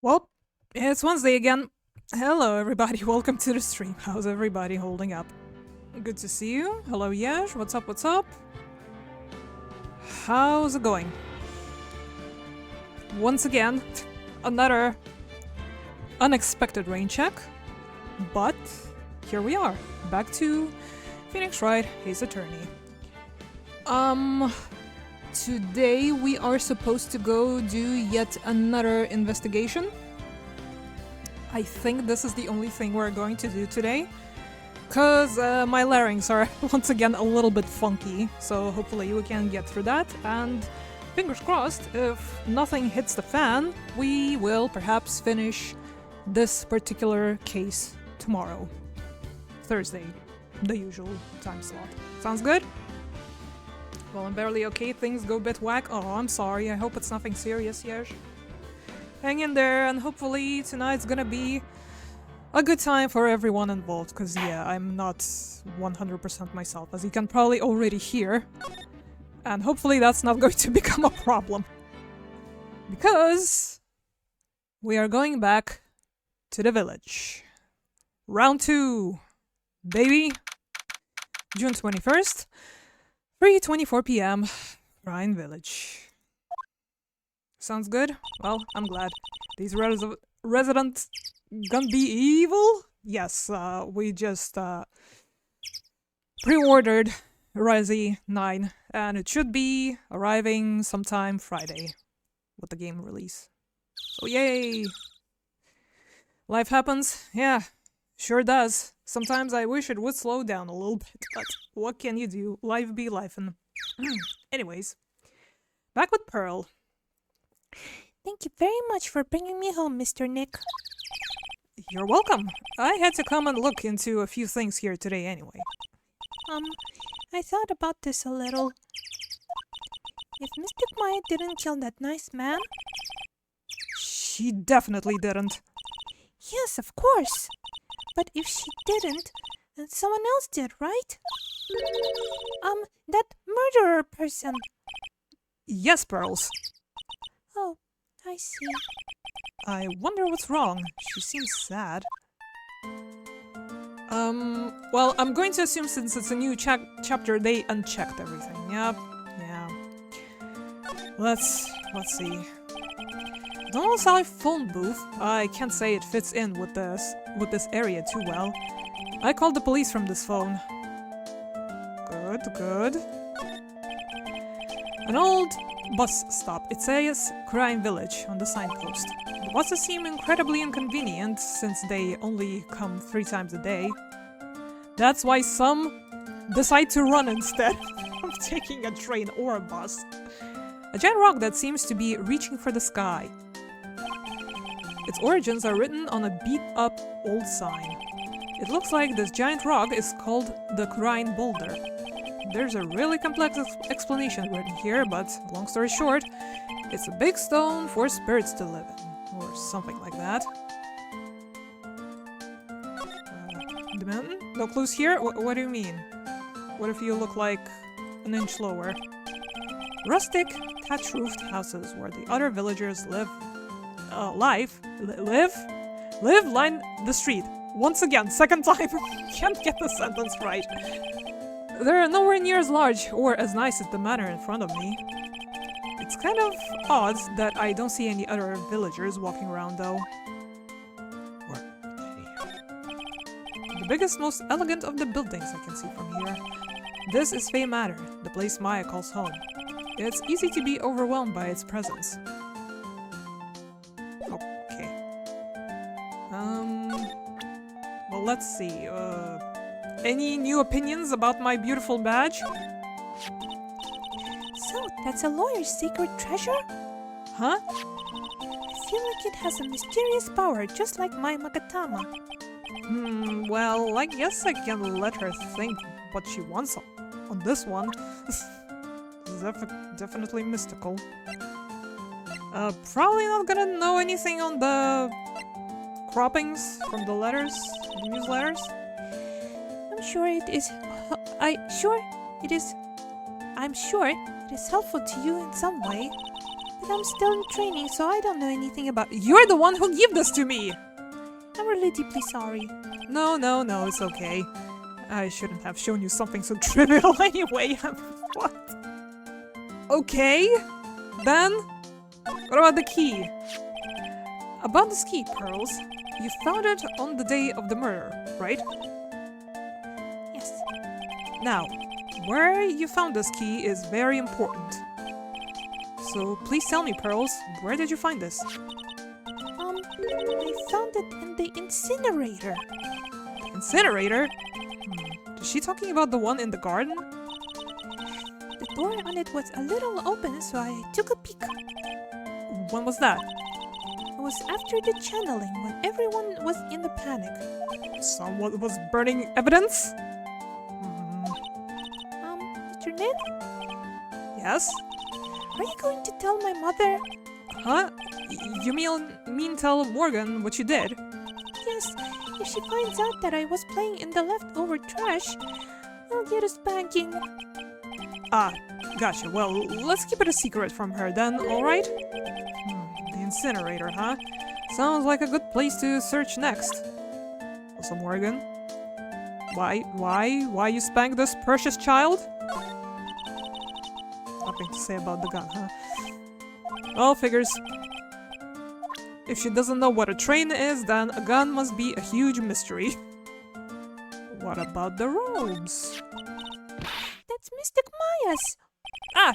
Well, it's Wednesday again. Hello, everybody. Welcome to the stream. How's everybody holding up? Good to see you. Hello, Yesh. What's up? What's up? How's it going? Once again, another unexpected rain check. But here we are, back to Phoenix Wright, his attorney. Today we are supposed to go do yet another investigation. I think this is the only thing we're going to do today, cause my larynx are once again a little bit funky, so hopefully we can get through that, and fingers crossed, if nothing hits the fan, we will perhaps finish this particular case tomorrow. Thursday, the usual time slot. Sounds good? Well, I'm barely okay, things go a bit whack. Oh, I'm sorry, I hope it's nothing serious, Yesh. Hang in there, and hopefully tonight's gonna be a good time for everyone involved, because yeah, I'm not 100% myself, as you can probably already hear. And hopefully that's not going to become a problem. Because we are going back to the village. Round 2, baby. June 21st, 3:24 p.m. Rhine Village. Sounds good? Well, I'm glad. These residents gonna be evil? Yes, we just pre-ordered Resi 9, and it should be arriving sometime Friday with the game release. So yay! Life happens? Yeah, sure does. Sometimes I wish it would slow down a little bit, but what can you do? Life be lifin'. Anyways, back with Pearl. Thank you very much for bringing me home, Mr. Nick. You're welcome. I had to come and look into a few things here today anyway. I thought about this a little. If Mystic Maya didn't kill that nice man... She definitely didn't. Yes, of course. But if she didn't, then someone else did, right? That murderer person. Yes, Pearls. Oh, I see. I wonder what's wrong. She seems sad. Well, I'm going to assume since it's a new chapter, they unchecked everything. Yep, yeah. Let's see. Donald Sally phone booth. I can't say it fits in with this area too well. I called the police from this phone. Good. An old bus stop. It says Crime Village on the signpost. The buses seem incredibly inconvenient since they only come 3 times a day. That's why some decide to run instead of taking a train or a bus. A giant rock that seems to be reaching for the sky. Its origins are written on a beat-up old sign. It looks like this giant rock is called the Crine Boulder. There's a really complex explanation written here, but long story short, it's a big stone for spirits to live in, or something like that. The mountain? No clues here? What do you mean? What if you look like an inch lower? Rustic, thatch-roofed houses where the other villagers live line the street. Once again, second time, can't get the sentence right. They're nowhere near as large or as nice as the manor in front of me. It's kind of odd that I don't see any other villagers walking around though. The biggest, most elegant of the buildings I can see from here. This is Fae Manor, the place Maya calls home. It's easy to be overwhelmed by its presence. Okay. Well, let's see. Any new opinions about my beautiful badge? So, that's a lawyer's secret treasure? Huh? I feel like it has a mysterious power, just like my Magatama. Well, I guess I can let her think what she wants on this one. Definitely mystical. Probably not gonna know anything on the croppings from the letters, the newsletters. I'm sure it is helpful to you in some way. But I'm still in training, so I don't know anything about... You're the one who gave this to me! I'm really deeply sorry. No, it's okay. I shouldn't have shown you something so trivial anyway. What? Okay, then, what about the key? About this key, Pearls, you found it on the day of the murder, right? Yes. Now, where you found this key is very important. So please tell me, Pearls, where did you find this? I found it in the incinerator. Incinerator? Is she talking about the one in the garden? The door on it was a little open, so I took a peek. When was that? It was after the channeling, when everyone was in a panic. Someone was burning evidence? Mr. Nick? Yes? Are you going to tell my mother? Huh? You mean tell Morgan what you did? Yes, if she finds out that I was playing in the leftover trash, I'll get a spanking. Ah, gotcha. Well, let's keep it a secret from her then, alright? The incinerator, huh? Sounds like a good place to search next. Also, Morgan? Why you spank this precious child? Nothing to say about the gun, huh? Well, figures. If she doesn't know what a train is, then a gun must be a huge mystery. What about the robes? That's Mystic Maya's. Ah!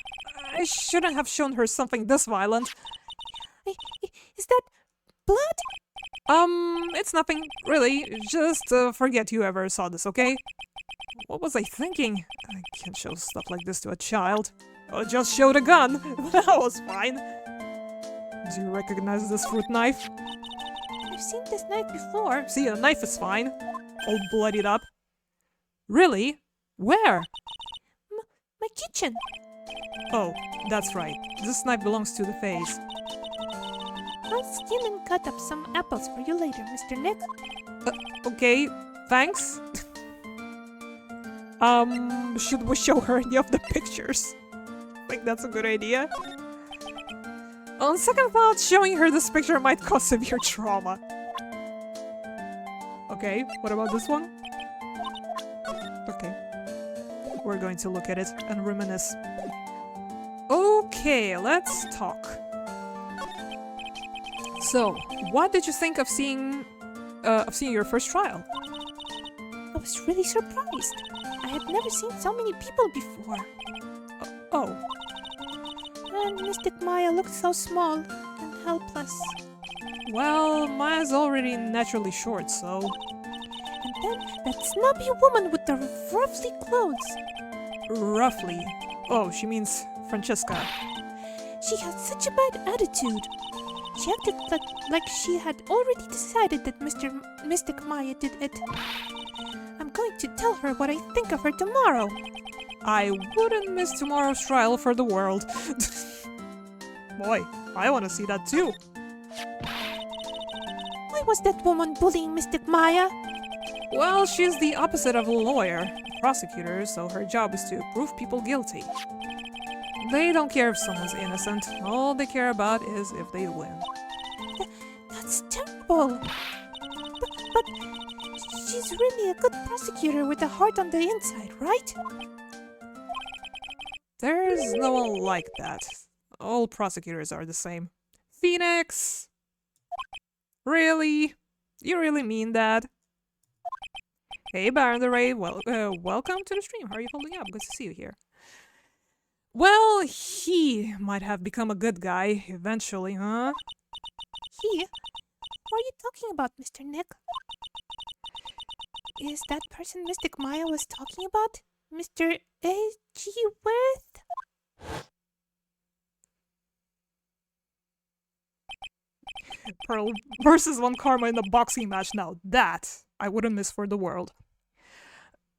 I shouldn't have shown her something this violent. Is that blood? It's nothing, really. Just forget you ever saw this, okay? What was I thinking? I can't show stuff like this to a child. I just showed a gun. That was fine. Do you recognize this fruit knife? I've seen this knife before. See, a knife is fine. All bloodied up. Really? Where? My kitchen. Oh, that's right. This knife belongs to the face. I'll skin and cut up some apples for you later, Mr. Nick. Okay, thanks. Should we show her any of the pictures? I think that's a good idea. On second thought, showing her this picture might cause severe trauma. Okay, what about this one? Okay. We're going to look at it and reminisce. Okay, let's talk. So, what did you think of seeing your first trial? I was really surprised. I had never seen so many people before. Oh. And Mystic Maya looked so small and helpless. Well, Maya's already naturally short, so... And then that snobby woman with the ruffly clothes. Roughly. Oh, she means Francesca. She had such a bad attitude. She acted like she had already decided that Mystic Maya did it. I'm going to tell her what I think of her tomorrow. I wouldn't miss tomorrow's trial for the world. Boy, I want to see that too. Why was that woman bullying Mystic Maya? Well, she's the opposite of a lawyer, a prosecutor, so her job is to prove people guilty. They don't care if someone's innocent. All they care about is if they win. That's terrible. But she's really a good prosecutor with a heart on the inside, right? There's no one like that. All prosecutors are the same. Phoenix! Really? You really mean that? Hey, Baron the Ray, welcome to the stream. How are you holding up? Good to see you here. Well, he might have become a good guy eventually, huh? He? Who are you talking about, Mr. Nick? Is that person Mystic Maya was talking about? Mr. A.G. Worth? Pearl versus Von Karma in the boxing match now. That I wouldn't miss for the world.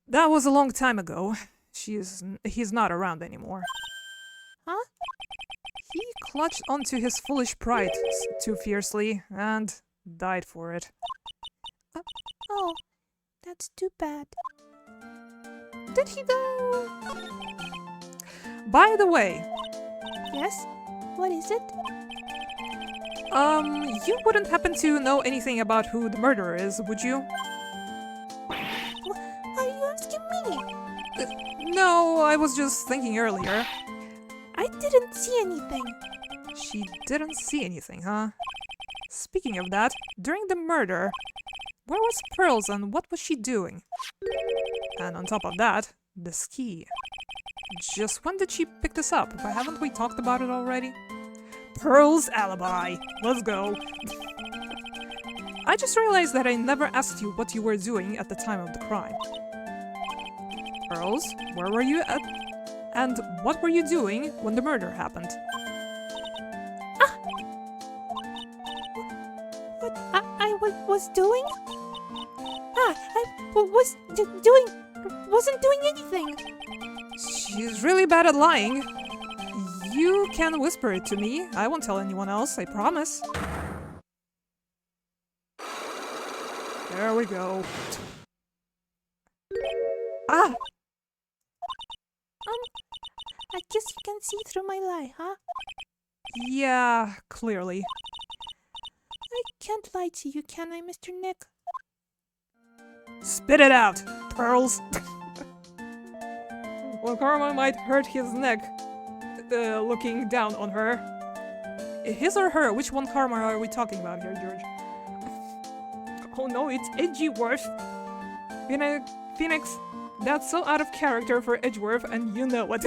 That was a long time ago. He's not around anymore. Huh? He clutched onto his foolish pride too fiercely and died for it. Oh, that's too bad. Did he though? By the way, Yes? What is it? You wouldn't happen to know anything about who the murderer is, would you? Are you asking me? No, I was just thinking earlier. I didn't see anything. She didn't see anything, huh? Speaking of that, during the murder, where was Pearls and what was she doing? And on top of that, the ski. Just when did she pick this up? Haven't we talked about it already? Pearl's alibi. Let's go. I just realized that I never asked you what you were doing at the time of the crime. Pearls, where were you at? And what were you doing when the murder happened? What I was doing? Wasn't doing anything. She's really bad at lying. You can whisper it to me. I won't tell anyone else, I promise. There we go. Ah! I guess you can see through my lie, huh? Yeah, clearly. I can't lie to you, can I, Mr. Nick? Spit it out, Pearls! Well, Karma might hurt his neck, looking down on her. His or her? Which one Karma are we talking about here, George? Oh no, it's Edgeworth! Phoenix, that's so out of character for Edgeworth, and you know it.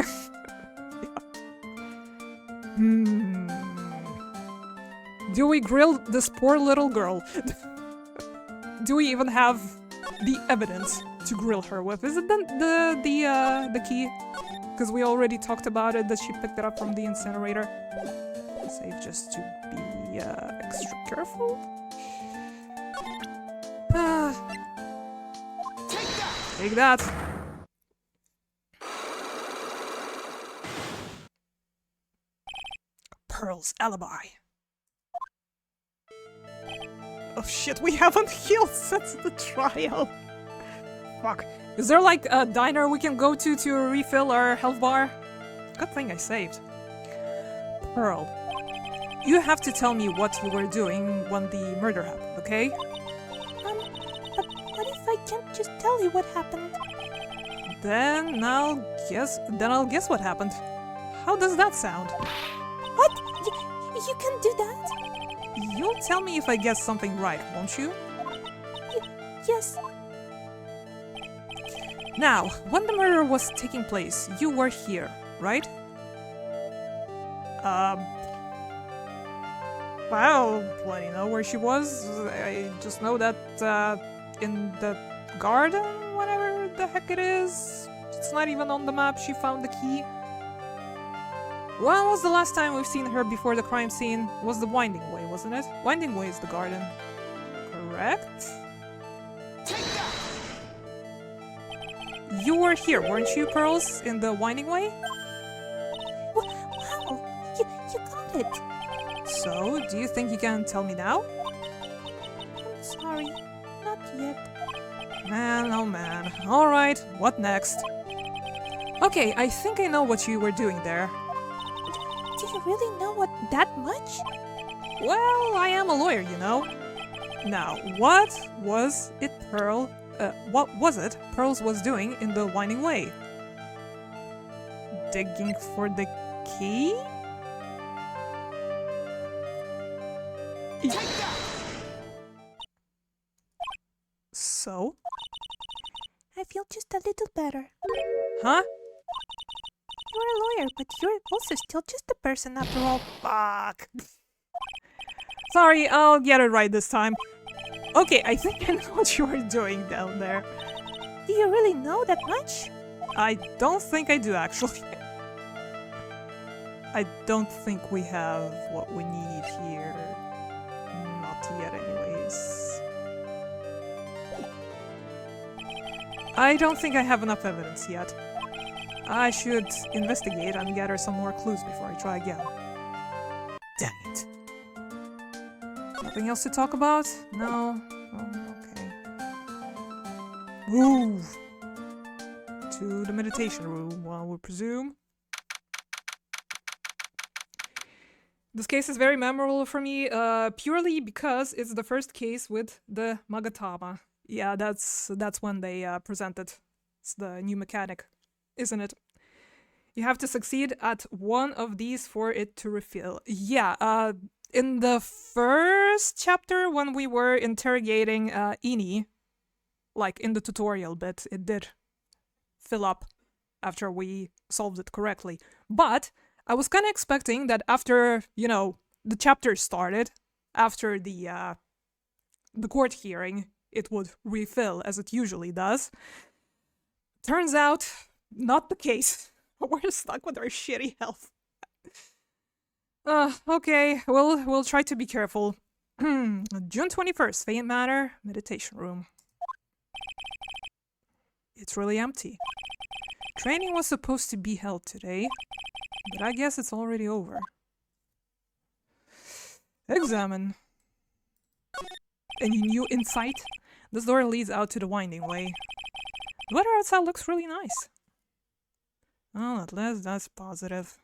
Do we grill this poor little girl? Do we even have the evidence to grill her with? Is it the key? Because we already talked about it, that she picked it up from the incinerator. Safe just to be extra careful. Take that! Pearl's alibi. Oh shit, we haven't healed since the trial. Fuck. Is there like a diner we can go to refill our health bar? Good thing I saved. Pearl, you have to tell me what you were doing when the murder happened, okay? But what if I can't just tell you what happened? Then I'll guess what happened. How does that sound? What? You can do that? You'll tell me if I guess something right, won't you? Yes. Now, when the murder was taking place, you were here, right? Well, bloody know where she was. I just know that, in the garden, whatever the heck it is. It's not even on the map, she found the key. When was the last time we've seen her before the crime scene? It was the Winding Way, wasn't it? Winding Way is the garden. Correct? You were here, weren't you, Pearls, in the Winding Way? Wow, you got it. So, do you think you can tell me now? I'm sorry, not yet. Man, oh man. Alright, what next? Okay, I think I know what you were doing there. Do you really know what that much? Well, I am a lawyer, you know. Now, what was it Pearls was doing in the Winding Way? Digging for the key? So? I feel just a little better. Huh? You're a lawyer, but you're also still just a person after all. Fuck. Sorry, I'll get it right this time. Okay, I think I know what you were doing down there. Do you really know that much? I don't think I do, actually. I don't think we have what we need here. Not yet, anyways. I don't think I have enough evidence yet. I should investigate and gather some more clues before I try again. Dang it. Nothing else to talk about? No? Oh, okay. Move! To the meditation room, one would presume. This case is very memorable for me, purely because it's the first case with the Magatama. Yeah, that's when they presented. It's the new mechanic, isn't it? You have to succeed at one of these for it to refill. Yeah, in the first chapter when we were interrogating Ini, like in the tutorial bit, it did fill up after we solved it correctly. But I was kind of expecting that after, you know, the chapter started, after the court hearing, it would refill as it usually does. Turns out, not the case. We're stuck with our shitty health. Okay, we'll try to be careful. June 21st, Faint Matter, Meditation Room. It's really empty. Training was supposed to be held today, but I guess it's already over. Examine. Any new insight? This door leads out to the winding way. The weather outside looks really nice. Oh, at least that's positive.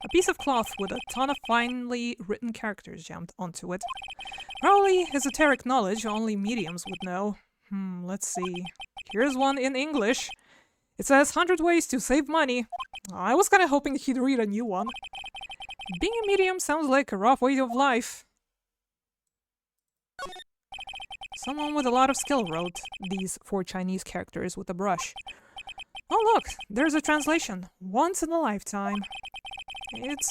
A piece of cloth with a ton of finely written characters jammed onto it. Probably esoteric knowledge only mediums would know. Let's see. Here's one in English. It says 100 ways to save money. I was kinda hoping he'd read a new one. Being a medium sounds like a rough way of life. Someone with a lot of skill wrote these 4 Chinese characters with a brush. Oh look, there's a translation. Once in a lifetime. Its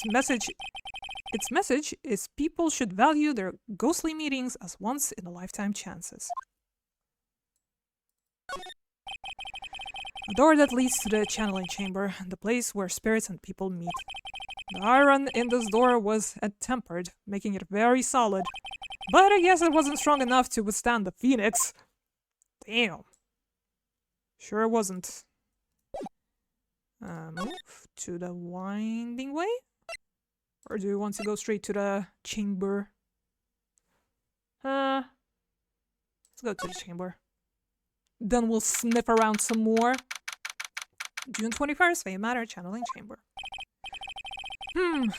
message is people should value their ghostly meetings as once in a lifetime chances. A door that leads to the channeling chamber, the place where spirits and people meet. The iron in this door was tempered, making it very solid. But I guess it wasn't strong enough to withstand the Phoenix. Damn. Sure it wasn't. Move to the winding way? Or do you want to go straight to the chamber? Let's go to the chamber. Then we'll sniff around some more. June 21st, Faint Matter, Channeling Chamber.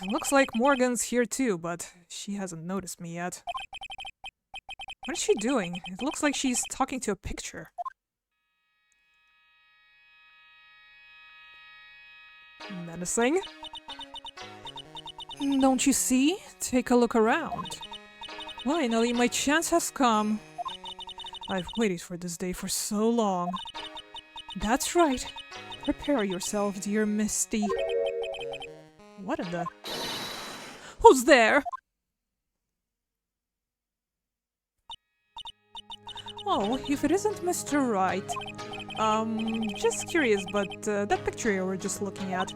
Looks like Morgan's here too, but she hasn't noticed me yet. What is she doing? It looks like she's talking to a picture. Menacing. Don't you see? Take a look around. Finally, my chance has come. I've waited for this day for so long. That's right. Prepare yourself, dear Misty. What in the... Who's there? Oh, if it isn't Mr. Wright. Just curious, but that picture you were just looking at.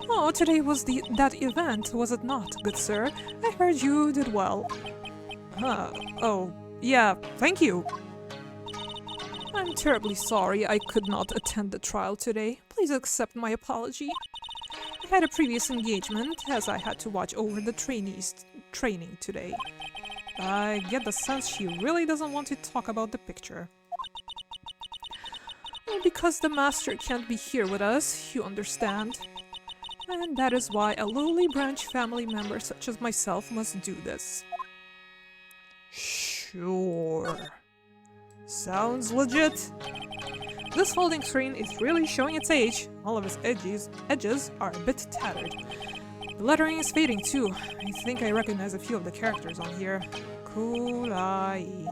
Oh, today was that event, was it not, good sir? I heard you did well. Oh, yeah, thank you. I'm terribly sorry I could not attend the trial today. Please accept my apology. I had a previous engagement, as I had to watch over the trainees' training today. I get the sense she really doesn't want to talk about the picture. Well, because the master can't be here with us, you understand. And that is why a lowly branch family member such as myself must do this. Sure. Sounds legit. This folding screen is really showing its age. All of its edges are a bit tattered. The lettering is fading too. I think I recognize a few of the characters on here. Kurai.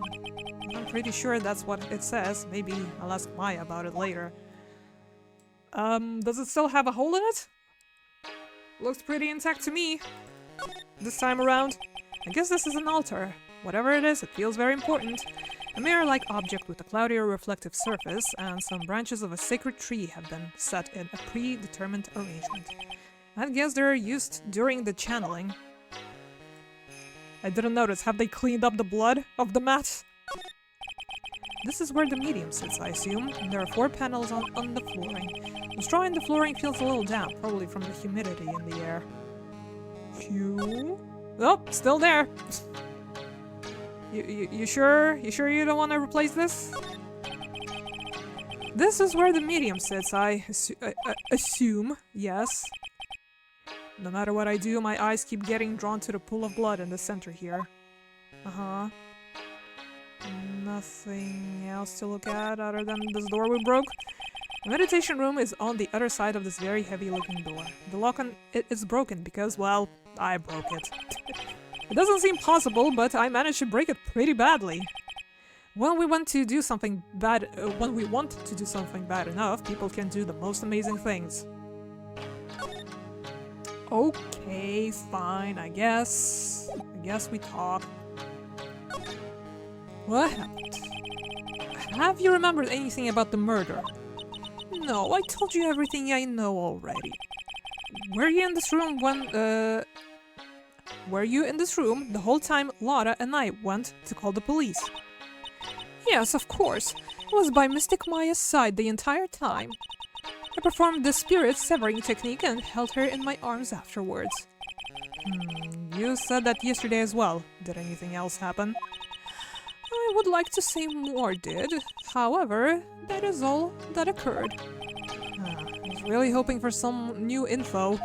I'm pretty sure that's what it says. Maybe I'll ask Maya about it later. Does it still have a hole in it? Looks pretty intact to me. This time around. I guess this is an altar. Whatever it is, it feels very important. A mirror-like object with a cloudier reflective surface and some branches of a sacred tree have been set in a predetermined arrangement. I guess they're used during the channeling. I didn't notice. Have they cleaned up the blood of the mat? This is where the medium sits, I assume. And there are 4 panels on the flooring. The straw in the flooring feels a little damp, probably from the humidity in the air. Phew. Oh, still there. You sure? You sure you don't want to replace this? This is where the medium sits, I assume. Yes. No matter what I do, my eyes keep getting drawn to the pool of blood in the center here. Uh-huh. Nothing else to look at other than this door we broke. The meditation room is on the other side of this very heavy-looking door. The lock on it is broken because, well, I broke it. It doesn't seem possible, but I managed to break it pretty badly. When we want to do something bad enough, people can do the most amazing things. Okay, fine, I guess we talk. What happened? Have you remembered anything about the murder? No, I told you everything I know already. Were you in this room the whole time Laura and I went to call the police? Yes, of course. I was by Mystic Maya's side the entire time. I performed the spirit severing technique and held her in my arms afterwards. You said that yesterday as well. Did anything else happen? I would like to say more did. However, that is all that occurred. I was really hoping for some new info.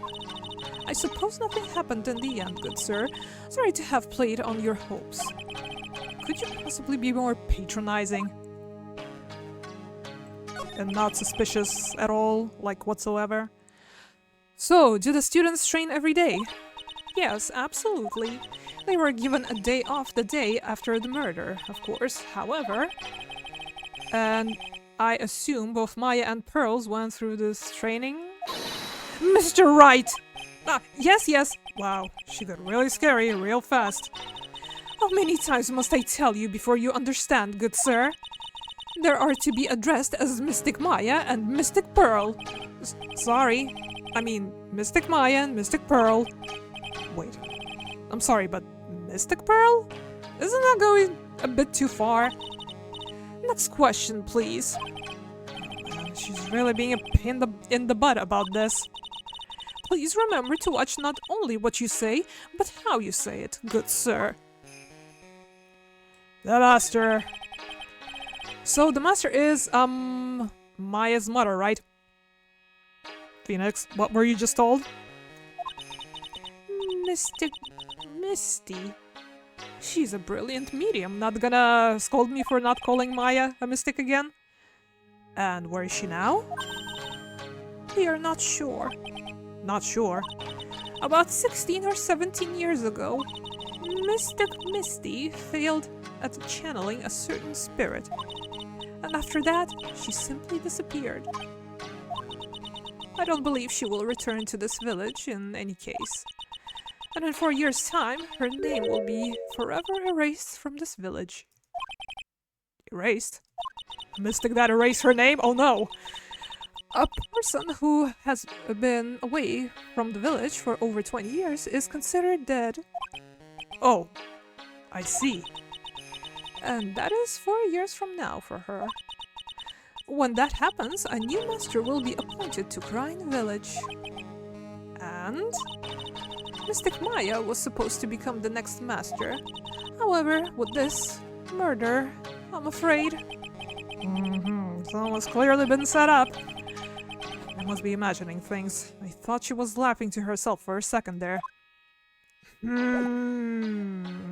I suppose nothing happened in the end, good sir. Sorry to have played on your hopes. Could you possibly be more patronizing? And not suspicious at all, like whatsoever? So, do the students train every day? Yes, absolutely. They were given a day off the day after the murder, of course. However, and I assume both Maya and Pearls went through this training? Mr. Wright! Yes. Wow, she got really scary real fast. How many times must I tell you before you understand, good sir? There are to be addressed as Mystic Maya and Mystic Pearl. Sorry. I mean, Mystic Maya and Mystic Pearl. Wait. I'm sorry, but Mystic Pearl? Isn't that going a bit too far? Next question, please. Oh, man, she's really being a pain in the butt about this. Please remember to watch not only what you say, but how you say it, good sir. The Master. So the Master is, Maya's mother, right? Phoenix, what were you just told? Misty. She's a brilliant medium. Not gonna scold me for not calling Maya a mystic again? And where is she now? We are not sure. Not sure? About 16 or 17 years ago, Mystic Misty failed at channeling a certain spirit. And after that, she simply disappeared. I don't believe she will return to this village in any case. And in 4 years' time, her name will be forever erased from this village. Erased? A mystic that erased her name? Oh no! A person who has been away from the village for over 20 years is considered dead. Oh, I see. And that is 4 years from now for her. When that happens, a new master will be appointed to Grind Village. And Mystic Maya was supposed to become the next master. However, with this murder, I'm afraid... Someone's clearly been set up. I must be imagining things. I thought she was laughing to herself for a second there.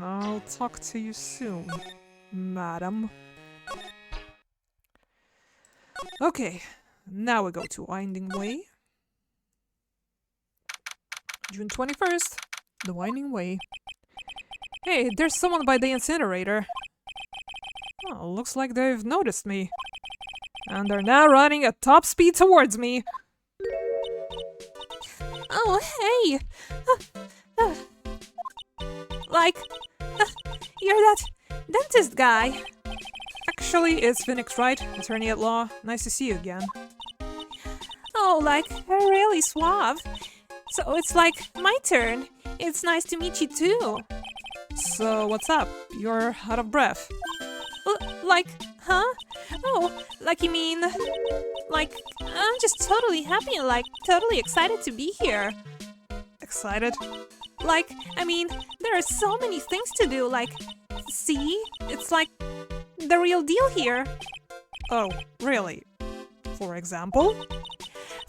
I'll talk to you soon, madam. Okay, now we go to Winding Way. June 21st, the Winding Way. Hey, there's someone by the incinerator. Oh, looks like they've noticed me. And they're now running at top speed towards me. Oh, hey! You're that dentist guy. Actually, it's Phoenix Wright, attorney at law. Nice to see you again. Oh, really suave. So it's my turn. It's nice to meet you too. So, what's up? You're out of breath. Huh? Oh, you mean... I'm just totally happy and, totally excited to be here. Excited? There are so many things to do, see? It's the real deal here. Oh, really? For example?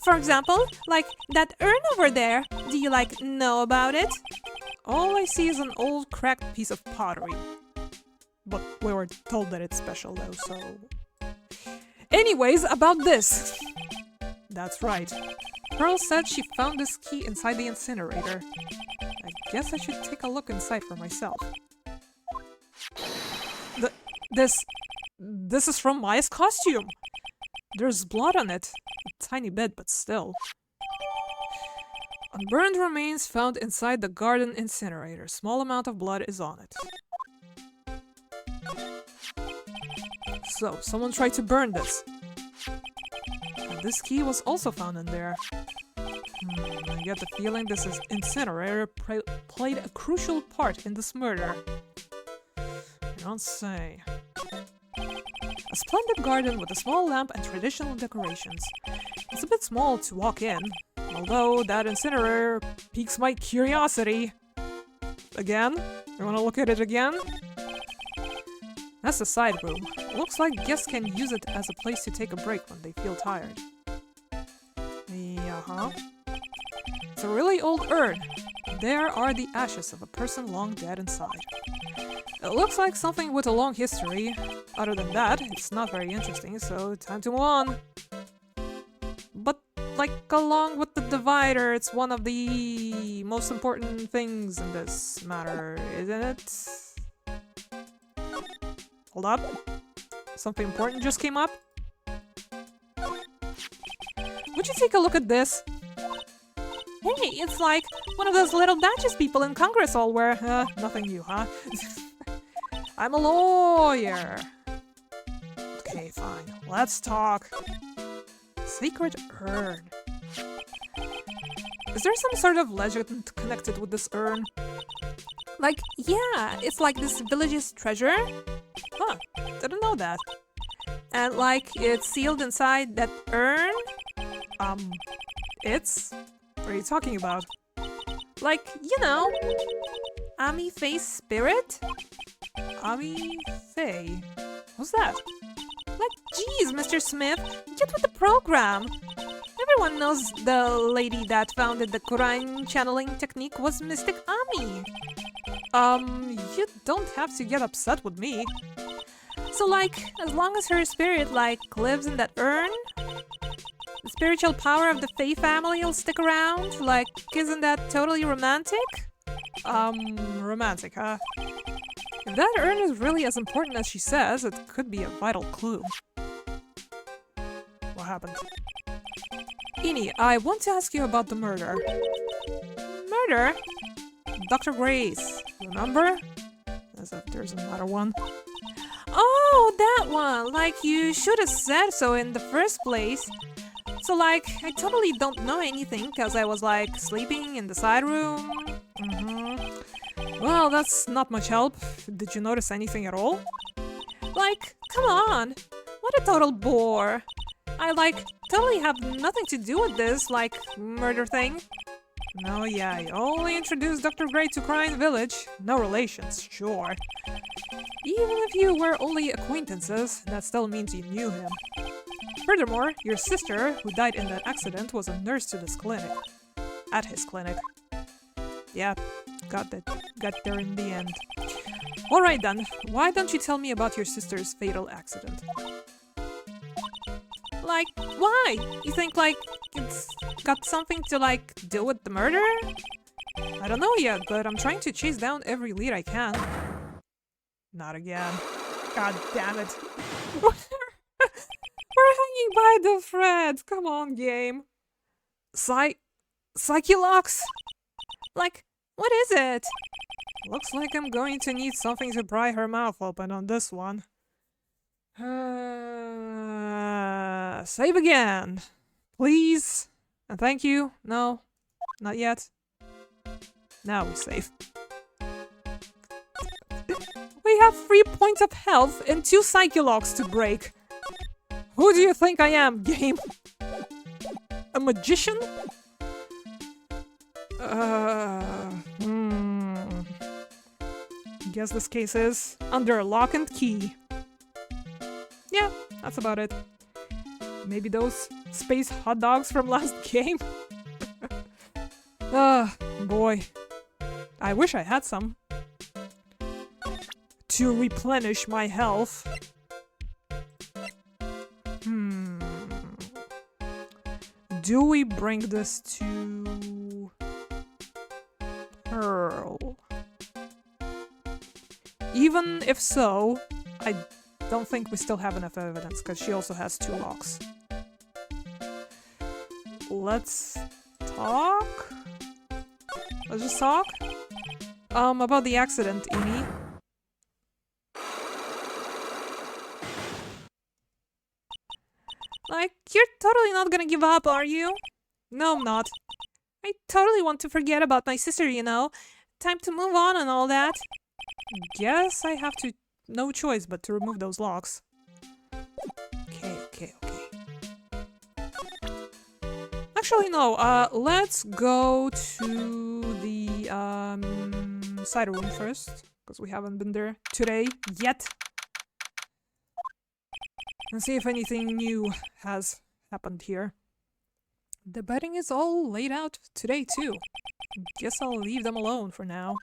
For example, like that urn over there. Do you like know about it? All I see is an old cracked piece of pottery. But we were told that it's special though, so... Anyways, about this! That's right. Pearl said she found this key inside the incinerator. I guess I should take a look inside for myself. This is from Maya's costume! There's blood on it. A tiny bit, but still. Unburned remains found inside the garden incinerator. Small amount of blood is on it. So, someone tried to burn this. And this key was also found in there. I get the feeling this incinerator played a crucial part in this murder. You don't say. A splendid garden with a small lamp and traditional decorations. It's a bit small to walk in, although that incinerator piques my curiosity. Again? You wanna look at it again? That's the side room. Looks like guests can use it as a place to take a break when they feel tired. Uh-huh. It's a really old urn. There are the ashes of a person long dead inside. It looks like something with a long history. Other than that, it's not very interesting, so time to move on. But, like, along with the divider, it's one of the most important things in this matter, isn't it? Hold up. Something important just came up? Would you take a look at this? Hey, it's like one of those little badges people in Congress all wear. Nothing new, huh? I'm a lawyer. Okay, fine. Let's talk. Secret urn. Is there some sort of legend connected with this urn? Like, yeah, it's like this village's treasure. Huh, didn't know that. And like, it's sealed inside that urn. It's? What are you talking about? Like, you know, Ami Faye's spirit? Ami Faye? Who's that? Like, geez, Mr. Smith, get with the program. Everyone knows the lady that founded the Quran channeling technique was Mystic Ami. You don't have to get upset with me. So, like, as long as her spirit, like, lives in that urn, the spiritual power of the Faye family will stick around? Like, isn't that totally romantic? Romantic, huh? If that urn is really as important as she says, it could be a vital clue. What happened? Eni, I want to ask you about the murder. Murder? Dr. Grace, remember? As if there's another one. Oh, that one! Like, you should have said so in the first place. So, like, I totally don't know anything because I was, like, sleeping in the side room. Well, that's not much help. Did you notice anything at all? Like, come on! What a total bore! I, like, totally have nothing to do with this, like, murder thing. No, yeah, you only introduced Dr. Gray to Crime Village. No relations, sure. Even if you were only acquaintances, that still means you knew him. Furthermore, your sister, who died in that accident, was a nurse to this clinic. At his clinic. Yeah, got there in the end. Alright then, why don't you tell me about your sister's fatal accident? Like, why? You think, like, it's got something to, like, do with the murder? I don't know yet, but I'm trying to chase down every lead I can. Not again. God damn it. We're hanging by the threads. Come on, game. Psyche-locks? Like, what is it? Looks like I'm going to need something to pry her mouth open on this one. Save again. Please. And thank you. No, not yet. Now we save. We have 3 points of health and 2 Psyche-locks to break. Who do you think I am, game? A magician? Guess this case is under lock and key. Yeah, that's about it. Maybe those space hot dogs from last game. Ah, boy. I wish I had some. To replenish my health. Do we bring this to Pearl? Even if so, I don't think we still have enough evidence, because she also has 2 locks. Let's talk? Let's just talk? About the accident, Amy. Like, you're totally not gonna give up, are you? No, I'm not. I totally want to forget about my sister, you know. Time to move on and all that. Guess I have to... no choice but to remove those locks. Okay. Actually, no. Let's go to the, cider room first. Because we haven't been there today yet. And see if anything new has happened here. The bedding is all laid out today too. Guess I'll leave them alone for now.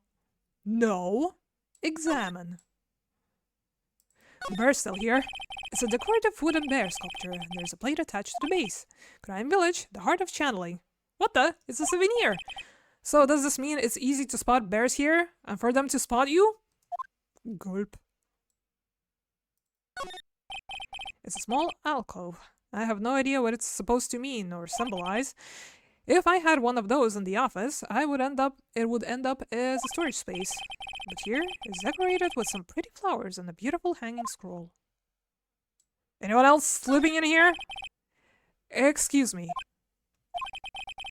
No! Examine. The bear's still here. It's a decorative wooden bear sculpture, and there's a plate attached to the base. Crime Village, the heart of channeling. What the? It's a souvenir! So does this mean it's easy to spot bears here? And for them to spot you? Gulp. It's a small alcove. I have no idea what it's supposed to mean or symbolize. If I had one of those in the office, it would end up as a storage space. But here is decorated with some pretty flowers and a beautiful hanging scroll. Anyone else slipping in here? Excuse me.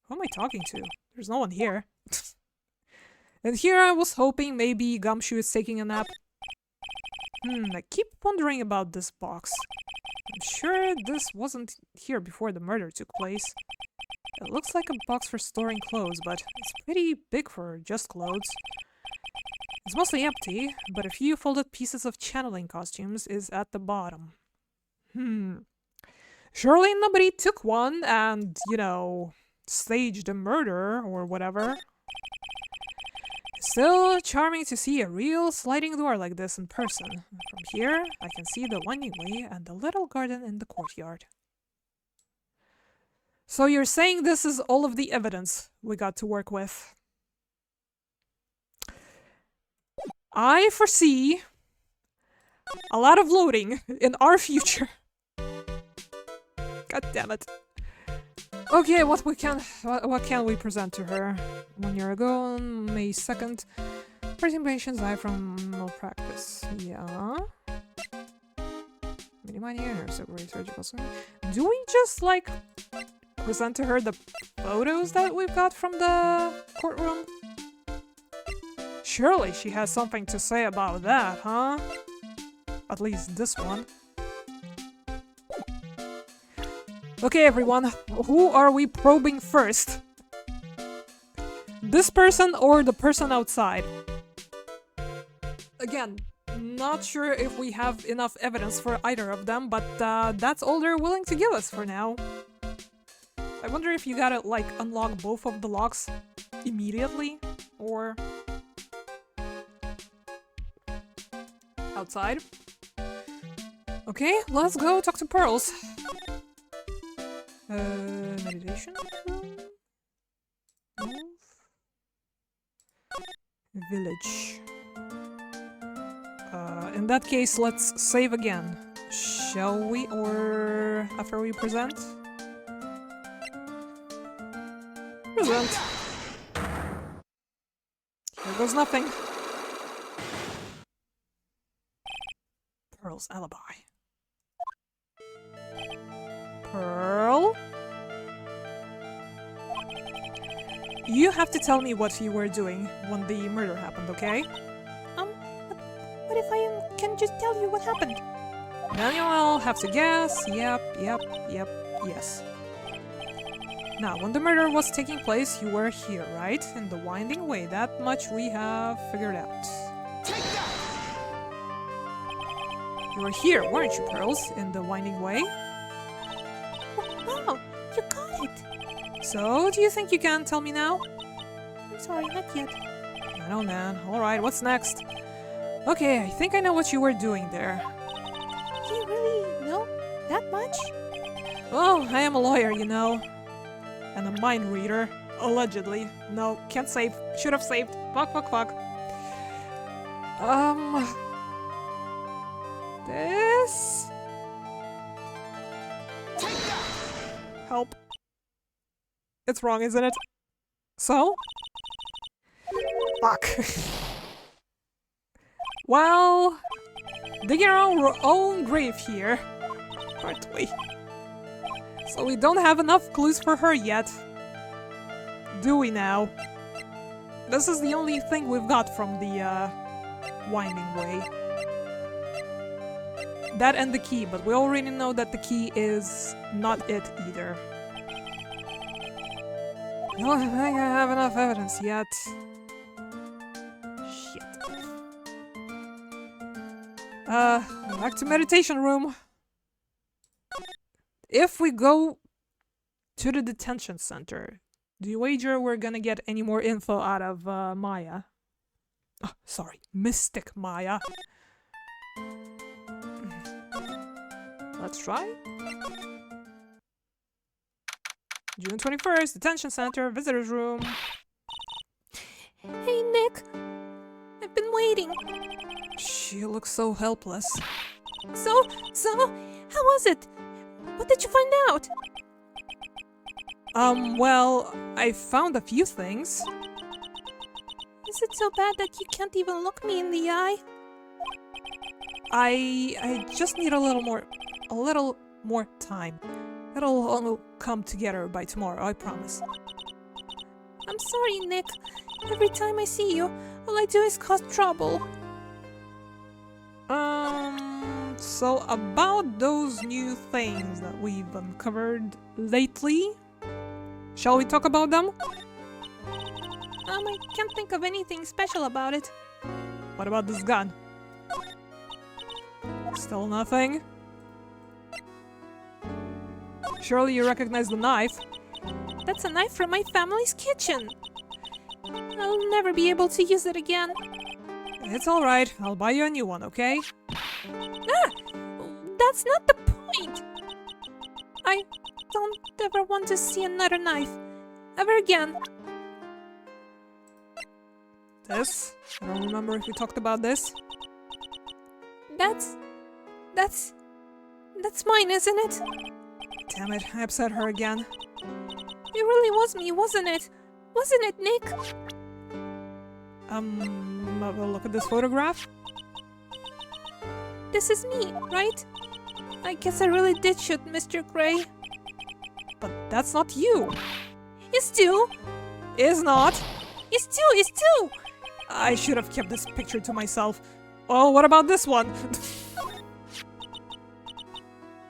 Who am I talking to? There's no one here. And here I was hoping maybe Gumshoe is taking a nap. I keep wondering about this box. I'm sure this wasn't here before the murder took place. It looks like a box for storing clothes, but it's pretty big for just clothes. It's mostly empty, but a few folded pieces of channeling costumes is at the bottom. Surely nobody took one and, you know, staged a murder or whatever. Still charming to see a real sliding door like this in person. From here, I can see the winding way and the little garden in the courtyard. So you're saying this is all of the evidence we got to work with? I foresee a lot of loading in our future. God damn it. Okay, what can we present to her? 1 year ago, on May 2nd, presentations live from malpractice. Yeah. Mini money or separate surgical surgery. Do we just like present to her the photos that we've got from the courtroom? Surely she has something to say about that, huh? At least this one. Okay, everyone, who are we probing first? This person or the person outside? Again, not sure if we have enough evidence for either of them, but that's all they're willing to give us for now. I wonder if you gotta, like, unlock both of the locks immediately, or... outside? Okay, let's go talk to Pearls. Meditation room? Move. Village. In that case, let's save again. Shall we? Or after we present? Present. Here goes nothing. Pearl's alibi. Pearl? You have to tell me what you were doing when the murder happened, okay? What if I can just tell you what happened? Then you'll have to guess. Yep, yes. Now, when the murder was taking place, you were here, right? In the winding way. That much we have figured out. Take that! You were here, weren't you, Pearls? In the winding way? Wow, So, do you think you can tell me now? I'm sorry, not yet. I know, man. Alright, what's next? Okay, I think I know what you were doing there. Do you really know that much? Well, I am a lawyer, you know. And a mind reader. Allegedly. No, can't save. Should have saved. Fuck. This? Help. It's wrong, isn't it? So? Fuck. Well, digging our own grave here, aren't we? So we don't have enough clues for her yet. Do we now? This is the only thing we've got from the, winding way. That and the key, but we already know that the key is not it either. I don't think I have enough evidence yet. Shit. Back to meditation room. If we go to the detention center, do you wager we're gonna get any more info out of Maya? Oh, sorry, Mystic Maya. Let's try. June 21st, detention center, visitors room. Hey, Nick. I've been waiting. She looks so helpless. So, how was it? What did you find out? Well, I found a few things. Is it so bad that you can't even look me in the eye? I just need a little more time. It'll all come together by tomorrow, I promise. I'm sorry, Nick. Every time I see you, all I do is cause trouble. So about those new things that we've uncovered lately, shall we talk about them? I can't think of anything special about it. What about this gun? Still nothing? Surely you recognize the knife? That's a knife from my family's kitchen. I'll never be able to use it again. It's alright, I'll buy you a new one, okay? Ah! That's not the point! I don't ever want to see another knife. Ever again. This? I don't remember if we talked about this. That's mine, isn't it? Damn it, I upset her again. It really was me, wasn't it? Wasn't it, Nick? Have a look at this photograph. This is me, right? I guess I really did shoot Mr. Gray. But that's not you. It's two! Is not. It's two! I should have kept this picture to myself. Oh, what about this one?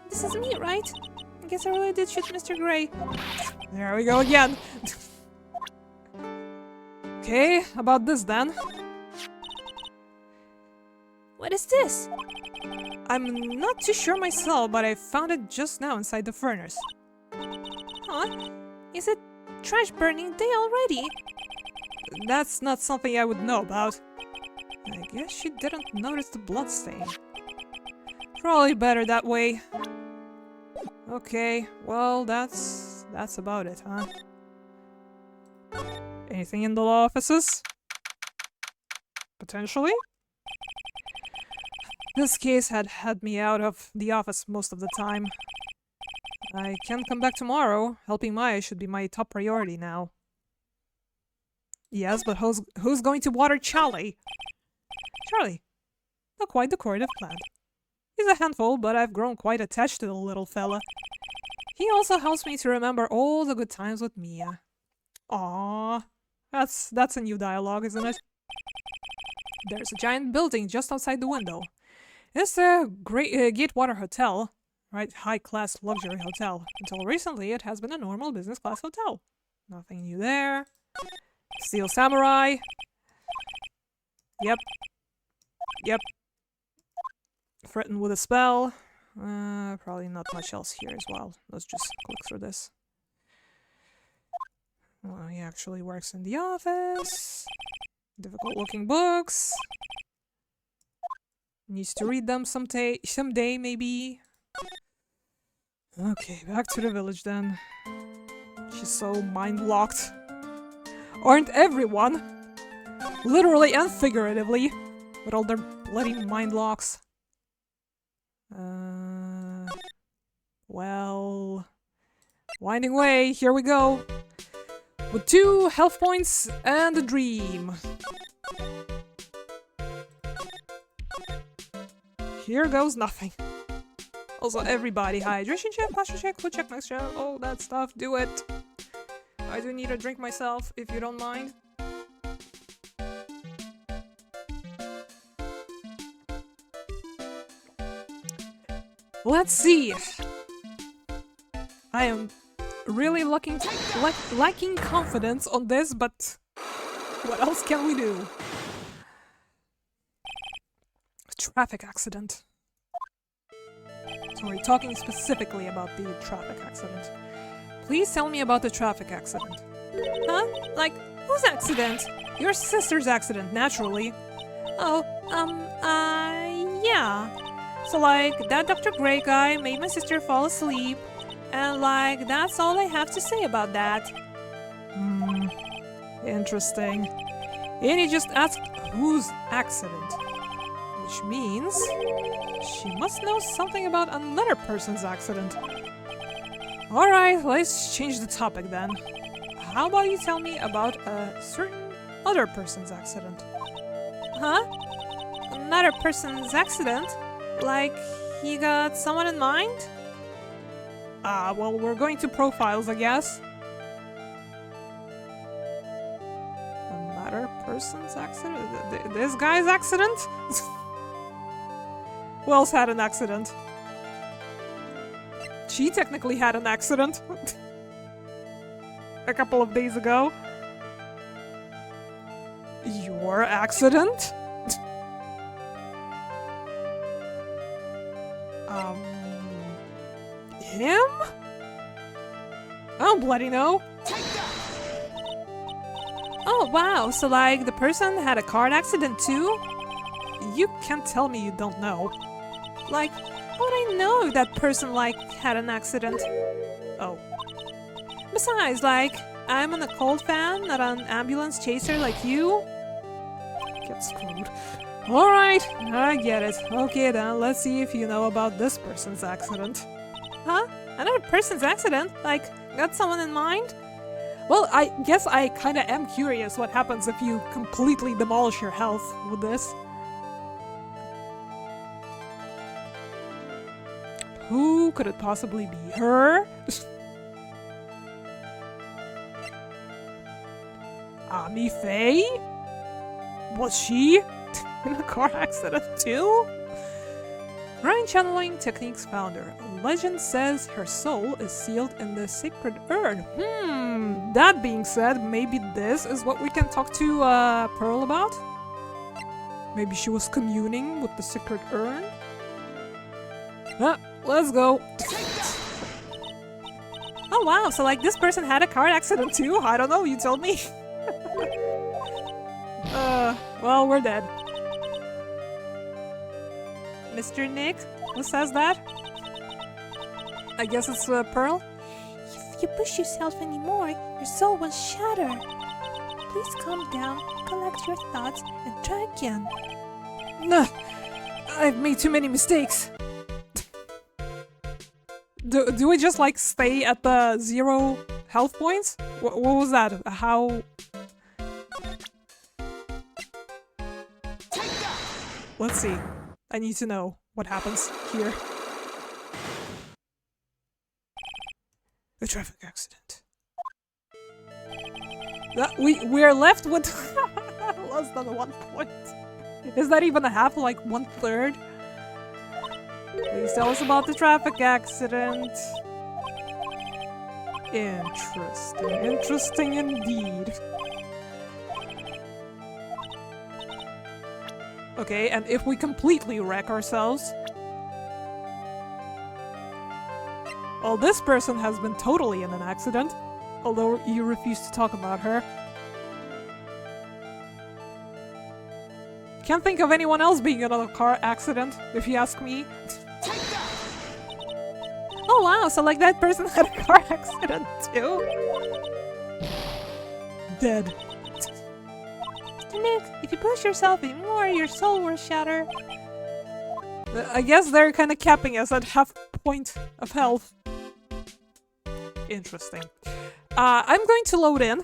This is me, right? I guess I really did shoot Mr. Gray. There we go again. Okay, about this then. What is this? I'm not too sure myself, but I found it just now inside the furnace. Huh? Is it trash burning day already? That's not something I would know about. I guess she didn't notice the bloodstain. Probably better that way. Okay, well, that's about it, huh? Anything in the law offices? Potentially? This case had me out of the office most of the time. I can come back tomorrow. Helping Maya should be my top priority now. Yes, but who's going to water Charlie? Charlie. A quite decorative plant. He's a handful, but I've grown quite attached to the little fella. He also helps me to remember all the good times with Mia. Aww. That's a new dialogue, isn't it? There's a giant building just outside the window. It's the Great Gatewater Hotel, right? High-class luxury hotel. Until recently, it has been a normal business-class hotel. Nothing new there. Steel Samurai. Yep. Threatened with a spell. Probably not much else here as well. Let's just click through this. Well, he actually works in the office. Difficult looking books. Needs to read them someday maybe. Okay, back to the village then. She's so mind-locked. Aren't everyone? Literally and figuratively. With all their bloody mind locks. Well... Winding way, here we go. With 2 health points and a dream. Here goes nothing. Also, everybody, hydration check, posture check, food check, next check, all that stuff, do it. I do need a drink myself, if you don't mind. Let's see. I am really lacking confidence on this, but what else can we do? Traffic accident. So we're talking specifically about the traffic accident. Please tell me about the traffic accident. Huh? Like, whose accident? Your sister's accident, naturally. Oh, yeah. So, like, that Dr. Gray guy made my sister fall asleep, and, like, that's all I have to say about that. Interesting. And he just asked whose accident. Which means she must know something about another person's accident. Alright, let's change the topic then. How about you tell me about a certain other person's accident? Huh? Another person's accident? Like, he got someone in mind? Well, we're going to profiles, I guess. Another person's accident? This guy's accident? Who else had an accident? She technically had an accident. A couple of days ago. Your accident? Him? I don't bloody know. Oh, wow. So, like, the person had a car accident too? You can't tell me you don't know. Like, how would I know if that person, like, had an accident? Oh. Besides, like, I'm an occult fan, not an ambulance chaser like you. Get screwed. Alright, I get it. Okay then, let's see if you know about this person's accident. Huh? Another person's accident? Like, got someone in mind? Well, I guess I kinda am curious what happens if you completely demolish your health with this. Who could it possibly be? Her? Ami Faye? Was she in a car accident too? Ryan Channeling Techniques founder. Legend says her soul is sealed in the sacred urn. That being said, maybe this is what we can talk to Pearl about? Maybe she was communing with the sacred urn? Let's go. Oh wow, so like this person had a car accident too? I don't know, you told me. Well, we're dead. Mr. Nick? Who says that? I guess it's Pearl? If you push yourself anymore, your soul will shatter. Please calm down, collect your thoughts, and try again. Nah, I've made too many mistakes. Do we just like stay at the 0 health points? What was that? How? Let's see. I need to know what happens here. A traffic accident. We're left with less than 1 point. Is that even a half? Like 1/3? Please tell us about the traffic accident. Interesting. Interesting indeed. Okay, and if we completely wreck ourselves... Well, this person has been totally in an accident. Although you refuse to talk about her. Can't think of anyone else being in a car accident, if you ask me. Oh wow, so like that person had a car accident too? Dead. Mr. Nick, if you push yourself even more, your soul will shatter. I guess they're kind of capping us at half point of health. Interesting. I'm going to load in.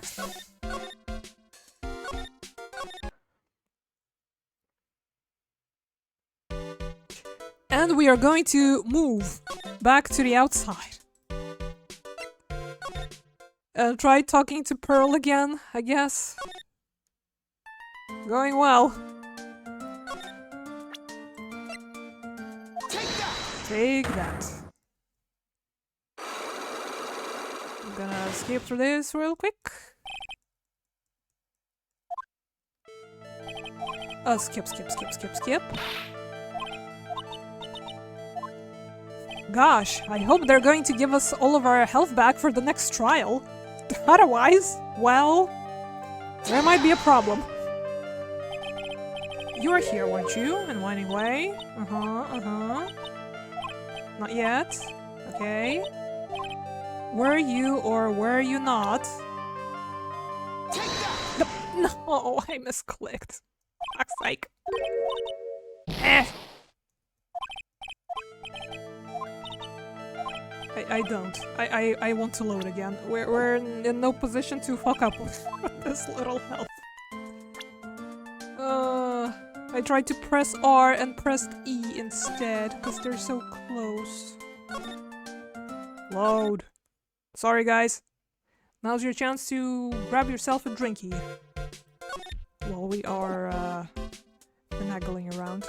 And we are going to move back to the outside. Try talking to Pearl again, I guess. Going well. Take that. I'm gonna skip through this real quick. Skip. Gosh, I hope they're going to give us all of our health back for the next trial. Otherwise, well, there might be a problem. You are here, weren't you? And winding away. Not yet. Okay. Were you or were you not? No, I misclicked. Fuck's sake. Eh. I don't. I want to load again. We're in no position to fuck up with this little health. I tried to press R and pressed E instead, because they're so close. Load. Sorry guys. Now's your chance to grab yourself a drinky. While we are, finagling around.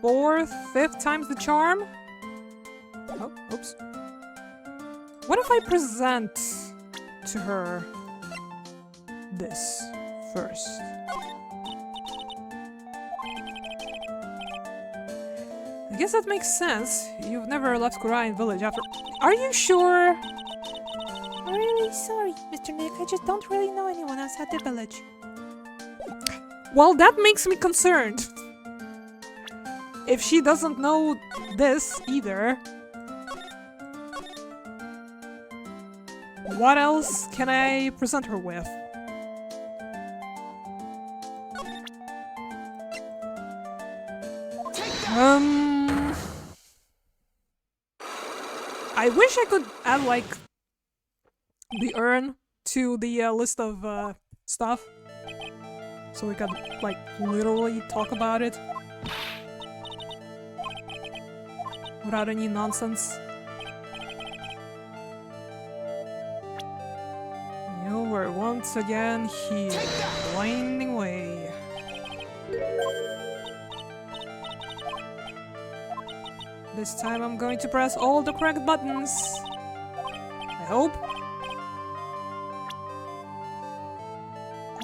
Fourth, fifth time's the charm? Oh, oops. What if I present to her this first? I guess that makes sense. You've never left Korain village after— Are you sure? I'm really sorry, Mr. Nick. I just don't really know anyone else at the village. Well, that makes me concerned. If she doesn't know this either, what else can I present her with? I wish I could add, like, the urn to the list of stuff, so we could, like, literally talk about it without any nonsense. You were once again here, winding away. This time I'm going to press all the correct buttons. I hope.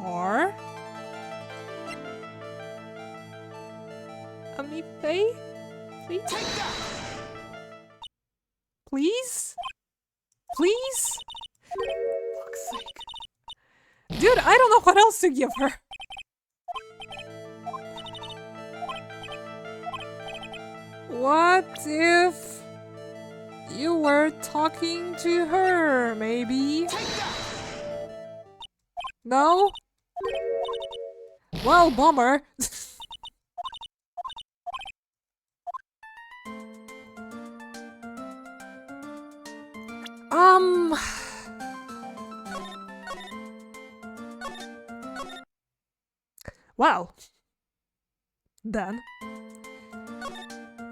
R. Amife? Please? Please? Please? Fuck's sake. Dude, I don't know what else to give her. What if you were talking to her, maybe? No? Well, bummer. Well, then,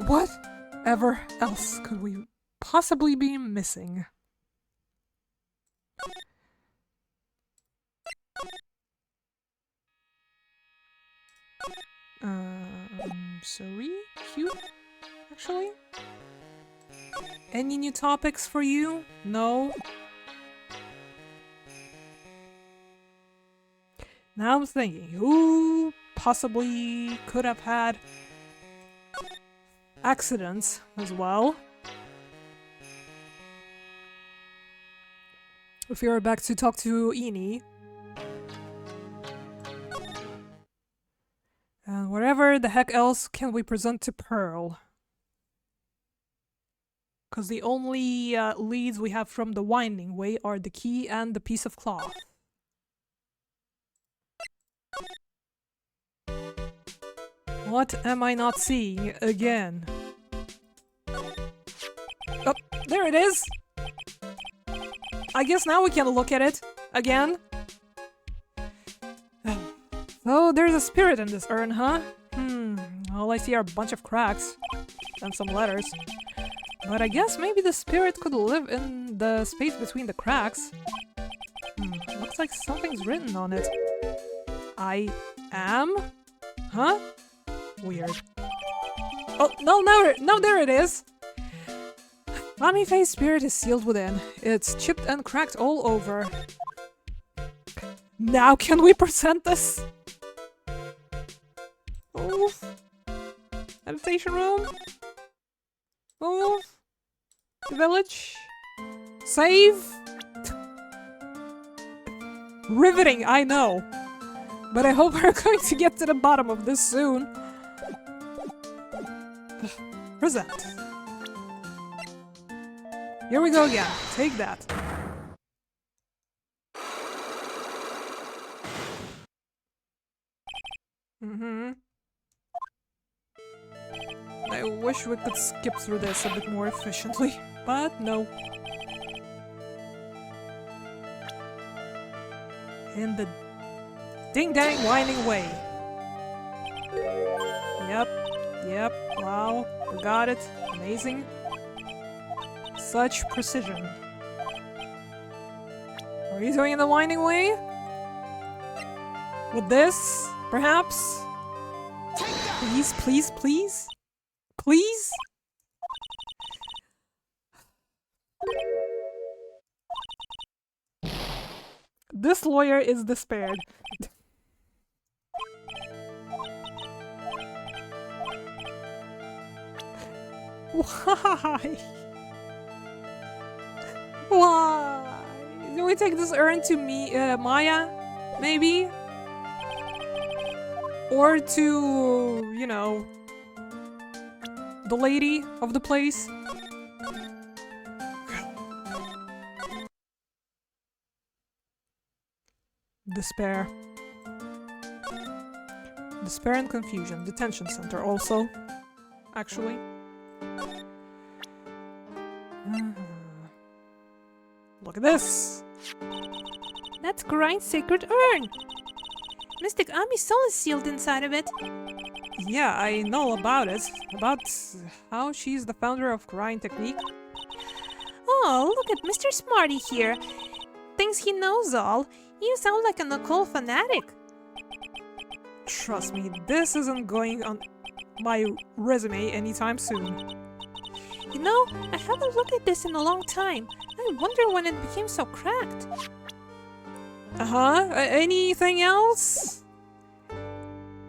whatever else could we possibly be missing? Sorry? Cute? Actually? Any new topics for you? No? Now I'm thinking, who possibly could have had accidents as well? If you're back to talk to Eni. And whatever the heck else can we present to Pearl? Because the only leads we have from the Winding Way are the key and the piece of cloth. What am I not seeing again? Oh, there it is! I guess now we can look at it again. Oh, there's a spirit in this urn, huh? All I see are a bunch of cracks and some letters. But I guess maybe the spirit could live in the space between the cracks. Looks like something's written on it. I am? Huh? Weird. Oh, no, there it is! Mommy-faced spirit is sealed within. It's chipped and cracked all over. Now can we present this? Move. Meditation room. Move. The village. Save. Riveting, I know. But I hope we're going to get to the bottom of this soon. Present. Here we go again. Take that. I wish we could skip through this a bit more efficiently, but no. In the ding-dang winding way. Yep, wow, we got it. Amazing. Such precision. What are you doing in the winding way? With this, perhaps? Please, please, please? Please? This lawyer is despaired. Why? Why? Do we take this urn to Maya? Maybe? Or to, you know, the lady of the place? Despair. Despair and confusion. Detention center also. Actually. Look at this! That's Grind's sacred urn! Mystic Ami's soul is sealed inside of it. Yeah, I know about it. About how she's the founder of Grind Technique. Oh, look at Mr. Smarty here. Thinks he knows all. You sound like an occult fanatic. Trust me, this isn't going on my resume anytime soon. You know, I haven't looked at this in a long time. I wonder when it became so cracked. Anything else?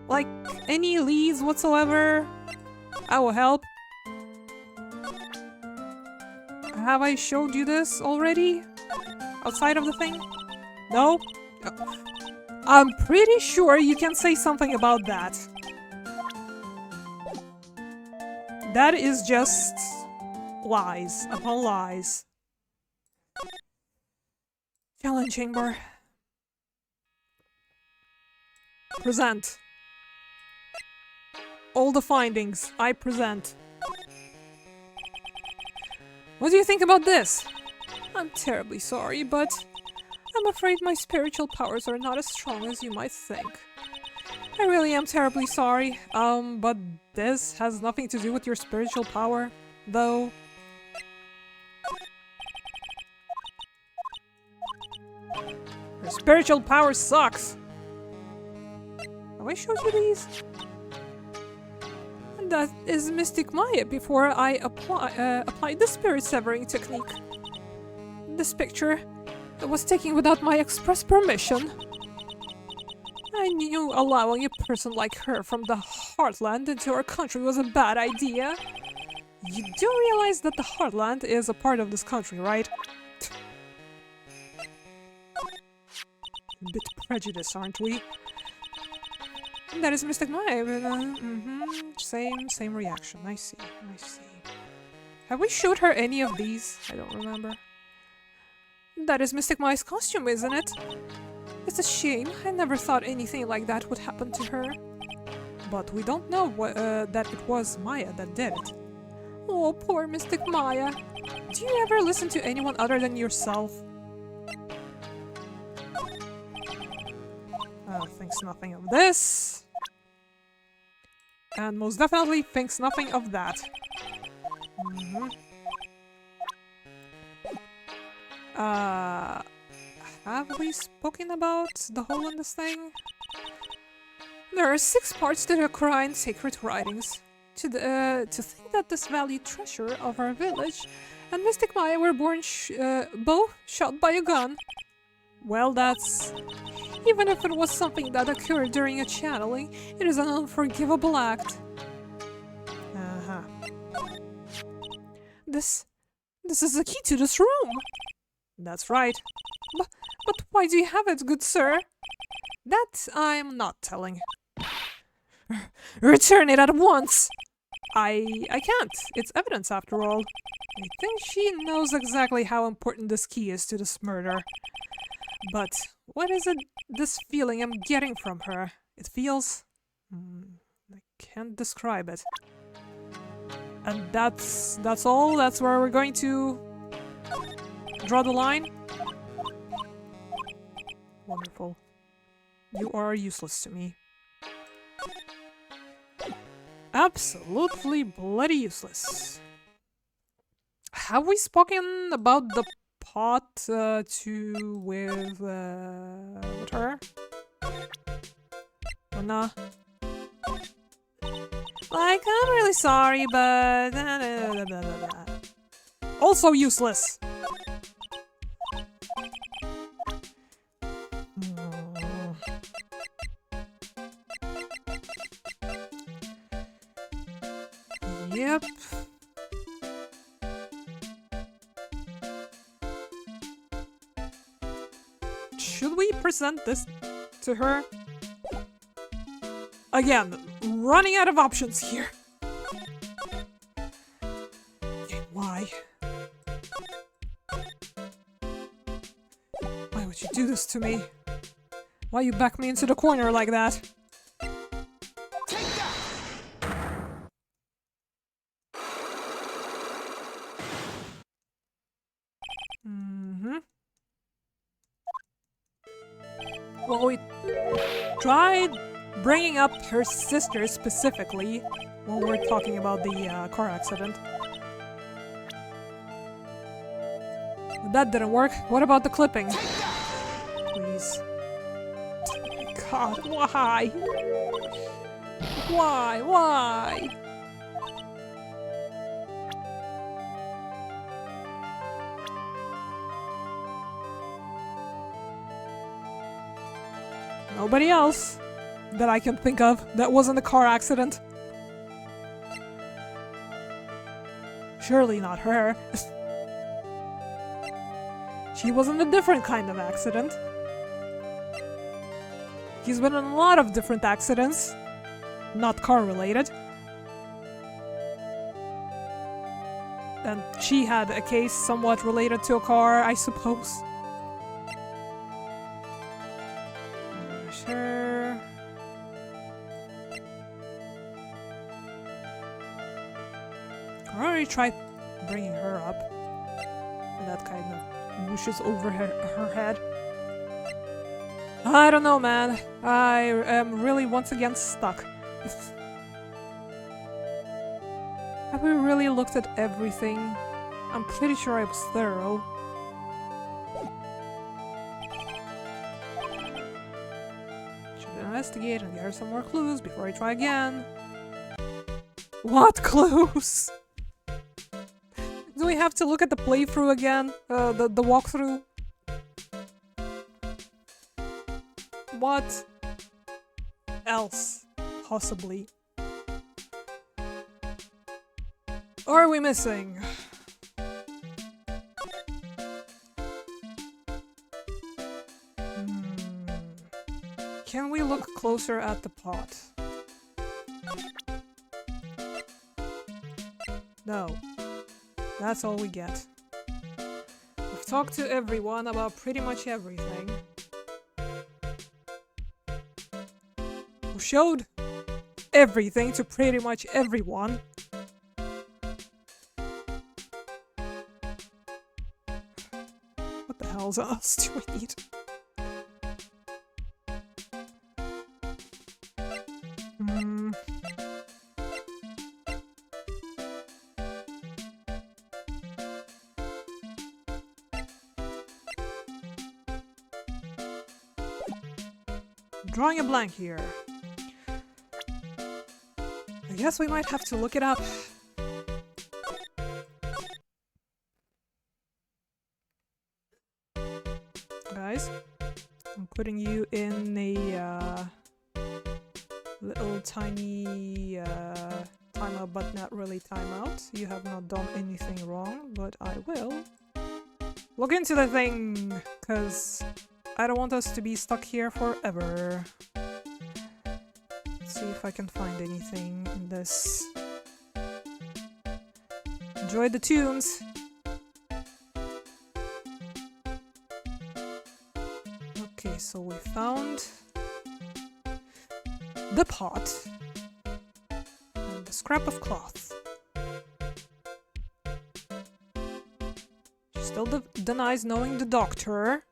Like, any leads whatsoever? I will help. Have I showed you this already? Outside of the thing? No? I'm pretty sure you can say something about that. That is just lies upon lies. Challenge chamber. Present. All the findings, I present. What do you think about this? I'm terribly sorry, but I'm afraid my spiritual powers are not as strong as you might think. I really am terribly sorry, but this has nothing to do with your spiritual power, though. Your spiritual power sucks! Have I showed you these? That is Mystic Maya before I applied the spirit severing technique. This picture was taken without my express permission. I knew allowing a person like her from the Heartland into our country was a bad idea. You do realize that the Heartland is a part of this country, right? A bit prejudiced, aren't we? That is Mystic Maya. Same reaction. I see. Have we showed her any of these? I don't remember. That is Mystic Maya's costume, isn't it? It's a shame. I never thought anything like that would happen to her. But we don't know that it was Maya that did it. Oh, poor Mystic Maya. Do you ever listen to anyone other than yourself? Thinks nothing of this. And most definitely thinks nothing of that. Have we spoken about the hole in this thing? There are 6 parts to the Quran sacred writings. To think that this valued treasure of our village and Mystic Maya were born both shot by a gun. Well, that's... Even if it was something that occurred during a channeling, it is an unforgivable act. This is the key to this room. That's right. But why do you have it, good sir? That I'm not telling. Return it at once! I can't. It's evidence after all. I think she knows exactly how important this key is to this murder. But what is it, this feeling I'm getting from her? It feels... I can't describe it. And that's all? That's where we're going to draw the line? Wonderful. You are useless to me. Absolutely bloody useless. Have we spoken about the pot with her? Or nah? Like, I'm really sorry, but... Also useless! Yep. Should we present this to her? Again, running out of options here. Why? Why would you do this to me? Why you back me into the corner like that? Well, we tried bringing up her sister specifically when we're talking about the car accident. But that didn't work. What about the clipping? Please. God, why? Why? Nobody else that I can think of that wasn't a car accident. Surely not her. She was in a different kind of accident. He's been in a lot of different accidents, not car related. And she had a case somewhat related to a car, I suppose. Sure. I already tried bringing her up. And that kind of whooshes over her head. I don't know, man. I am really once again stuck. Have we really looked at everything? I'm pretty sure I was thorough. Should investigate and gather some more clues before I try again. What clues? Do we have to look at the playthrough again? The walkthrough? What? else, possibly. Or are we missing? Can we look closer at the pot? No. That's all we get. We've talked to everyone about pretty much everything. We showed everything to pretty much everyone. What the hell else do we need? Drawing a blank here. I guess we might have to look it up. Guys, I'm putting you in a little tiny timeout, but not really timeout. You have not done anything wrong, but I will look into the thing, because I don't want us to be stuck here forever. Let's see if I can find anything in this. Enjoy the tunes! Okay, so we found the pot and the scrap of cloth. She still denies knowing the doctor.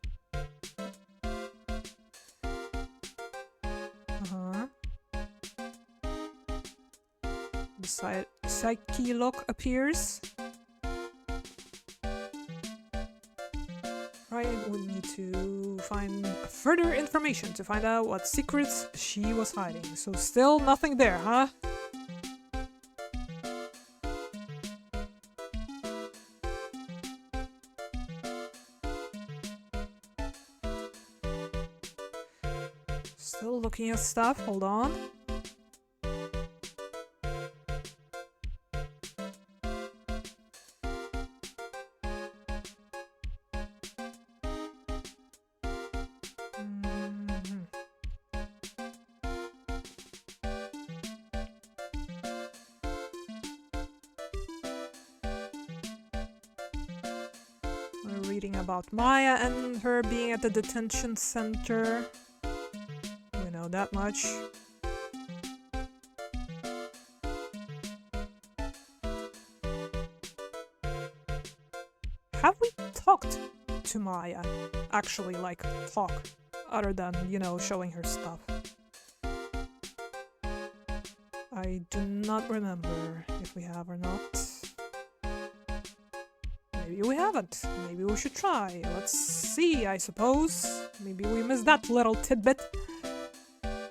The psyche lock appears. Ryan would need to find further information to find out what secrets she was hiding. So still nothing there, huh? Still looking at stuff, hold on. We're reading about Maya and her being at the detention center. We know that much. Have we talked to Maya? Actually, like, talk. Other than, you know, showing her stuff. I do not remember if we have or not. Maybe we haven't. Maybe we should try. Let's see, I suppose. Maybe we missed that little tidbit.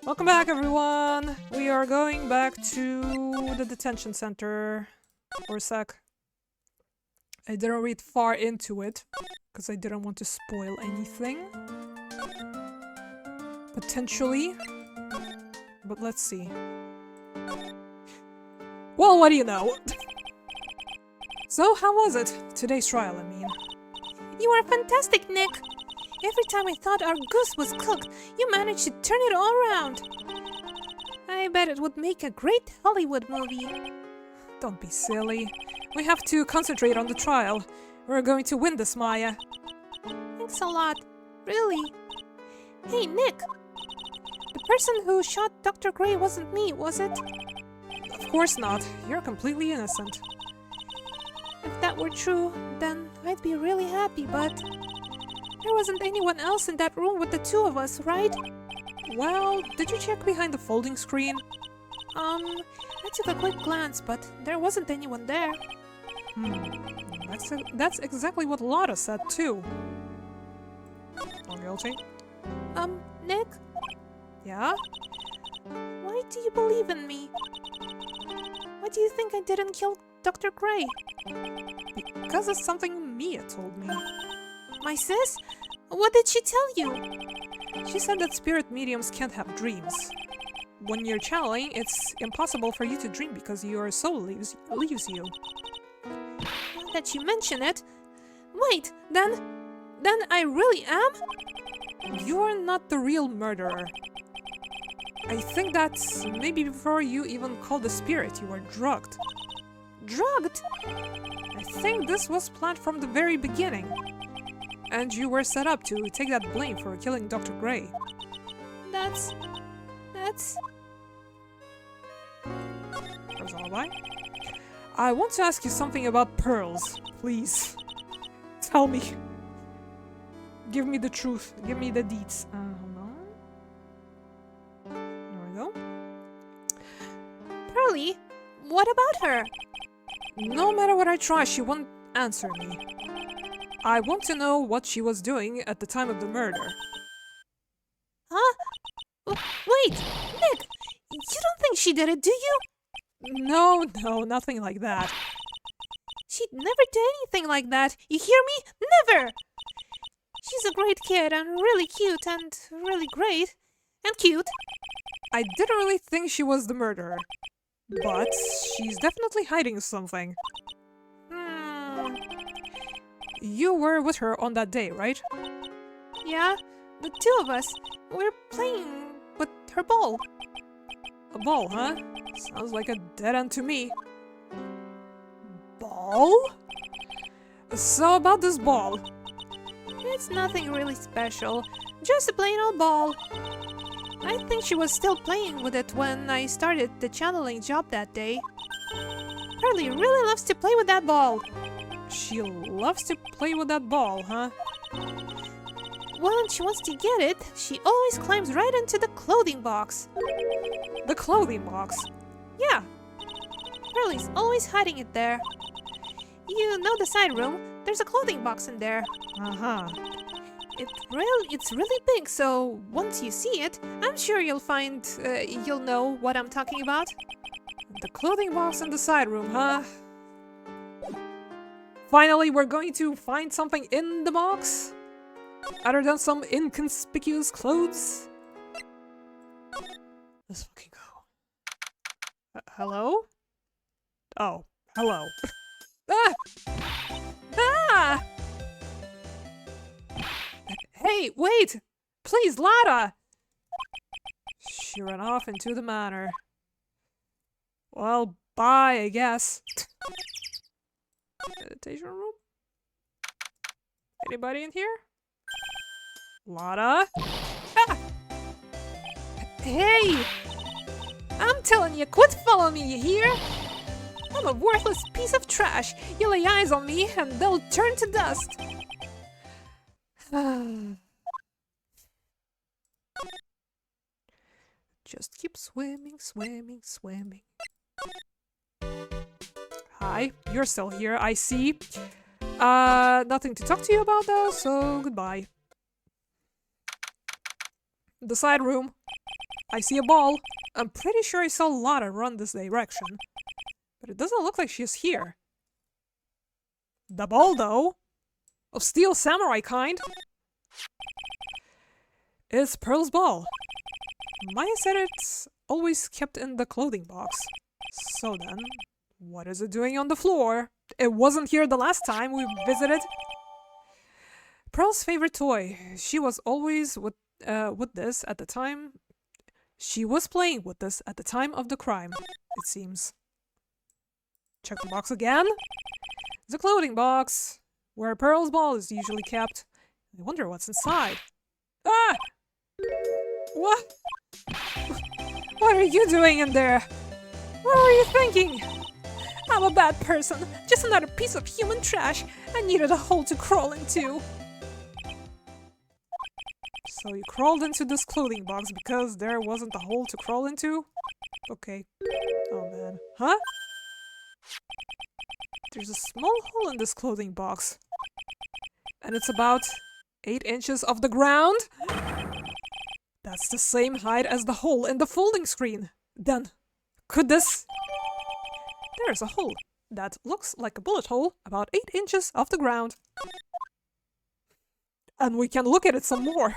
Welcome back, everyone! We are going back to the detention center for a sec. I didn't read far into it, because I didn't want to spoil anything. Potentially. But let's see. Well, what do you know? So, how was it? Today's trial, I mean. You are fantastic, Nick! Every time I thought our goose was cooked, you managed to turn it all around. I bet it would make a great Hollywood movie. Don't be silly. We have to concentrate on the trial. We're going to win this, Maya. Thanks a lot. Really. Hey, Nick! The person who shot Dr. Gray wasn't me, was it? Of course not. You're completely innocent. If that were true, then I'd be really happy, but there wasn't anyone else in that room with the two of us, right? Well, did you check behind the folding screen? I took a quick glance, but there wasn't anyone there. That's exactly what Lotta said, too. Not guilty? Nick? Yeah? Why do you believe in me? Why do you think I didn't kill Dr. Gray? Because it's something Mia told me. My sis? What did she tell you? She said that spirit mediums can't have dreams. when you're channeling, it's impossible for you to dream because your soul leaves you. Now that you mention it, wait, then I really am? You're not the real murderer. I think that's maybe before you even called the spirit, you were drugged. Drugged? I think this was planned from the very beginning. And you were set up to take that blame for killing Dr. Gray. That's... Pearls alibi? I want to ask you something about pearls. Please. Tell me. Give me the truth. Give me the deeds. Hold on. There we go. Pearly? What about her? No matter what I try, she won't answer me. I want to know what she was doing at the time of the murder. Huh? Wait! Nick! You don't think she did it, do you? No, nothing like that. She'd never do anything like that. You hear me? Never! She's a great kid and really cute and really great. And cute. I didn't really think she was the murderer. But she's definitely hiding something. You were with her on that day, right? Yeah, the two of us. We're playing with her ball. A ball, huh? Sounds like a dead end to me. Ball? So about this ball. It's nothing really special. Just a plain old ball. I think she was still playing with it when I started the channeling job that day. Pearly really loves to play with that ball. She loves to play with that ball, huh? When she wants to get it, she always climbs right into the clothing box. The clothing box? Yeah. Pearly's always hiding it there. You know the side room? There's a clothing box in there. Uh-huh. It's really big, so once you see it, I'm sure you'll know what I'm talking about. The clothing box in the side room, huh? Finally, we're going to find something in the box? Other than some inconspicuous clothes? Let's fucking go. Hello? Oh, hello. Ah! Ah! Hey, wait! Please, Lada! She ran off into the manor. Well, bye, I guess. Meditation room? Anybody in here? Lada? Ah! Hey! I'm telling you, quit following me, you hear? I'm a worthless piece of trash. You lay eyes on me and they'll turn to dust. Just keep swimming, swimming, swimming. Hi, you're still here, I see. Nothing to talk to you about though, so goodbye. The side room. I see a ball. I'm pretty sure I saw Lara run this direction. But it doesn't look like she's here. The ball though? Of steel samurai kind? It's Pearl's ball. Maya said it's always kept in the clothing box. So then, what is it doing on the floor? It wasn't here the last time we visited. Pearl's favorite toy. She was always with this at the time. She was playing with this at the time of the crime, it seems. Check the box again. The clothing box, where Pearl's ball is usually kept. I wonder what's inside. Ah! What? What are you doing in there? What are you thinking? I'm a bad person, just another piece of human trash. I needed a hole to crawl into. So you crawled into this clothing box because there wasn't a hole to crawl into? Okay. Oh man. Huh? There's a small hole in this clothing box. And it's about 8 inches off the ground? That's the same height as the hole in the folding screen. Then, could this... There's a hole that looks like a bullet hole about 8 inches off the ground. And we can look at it some more.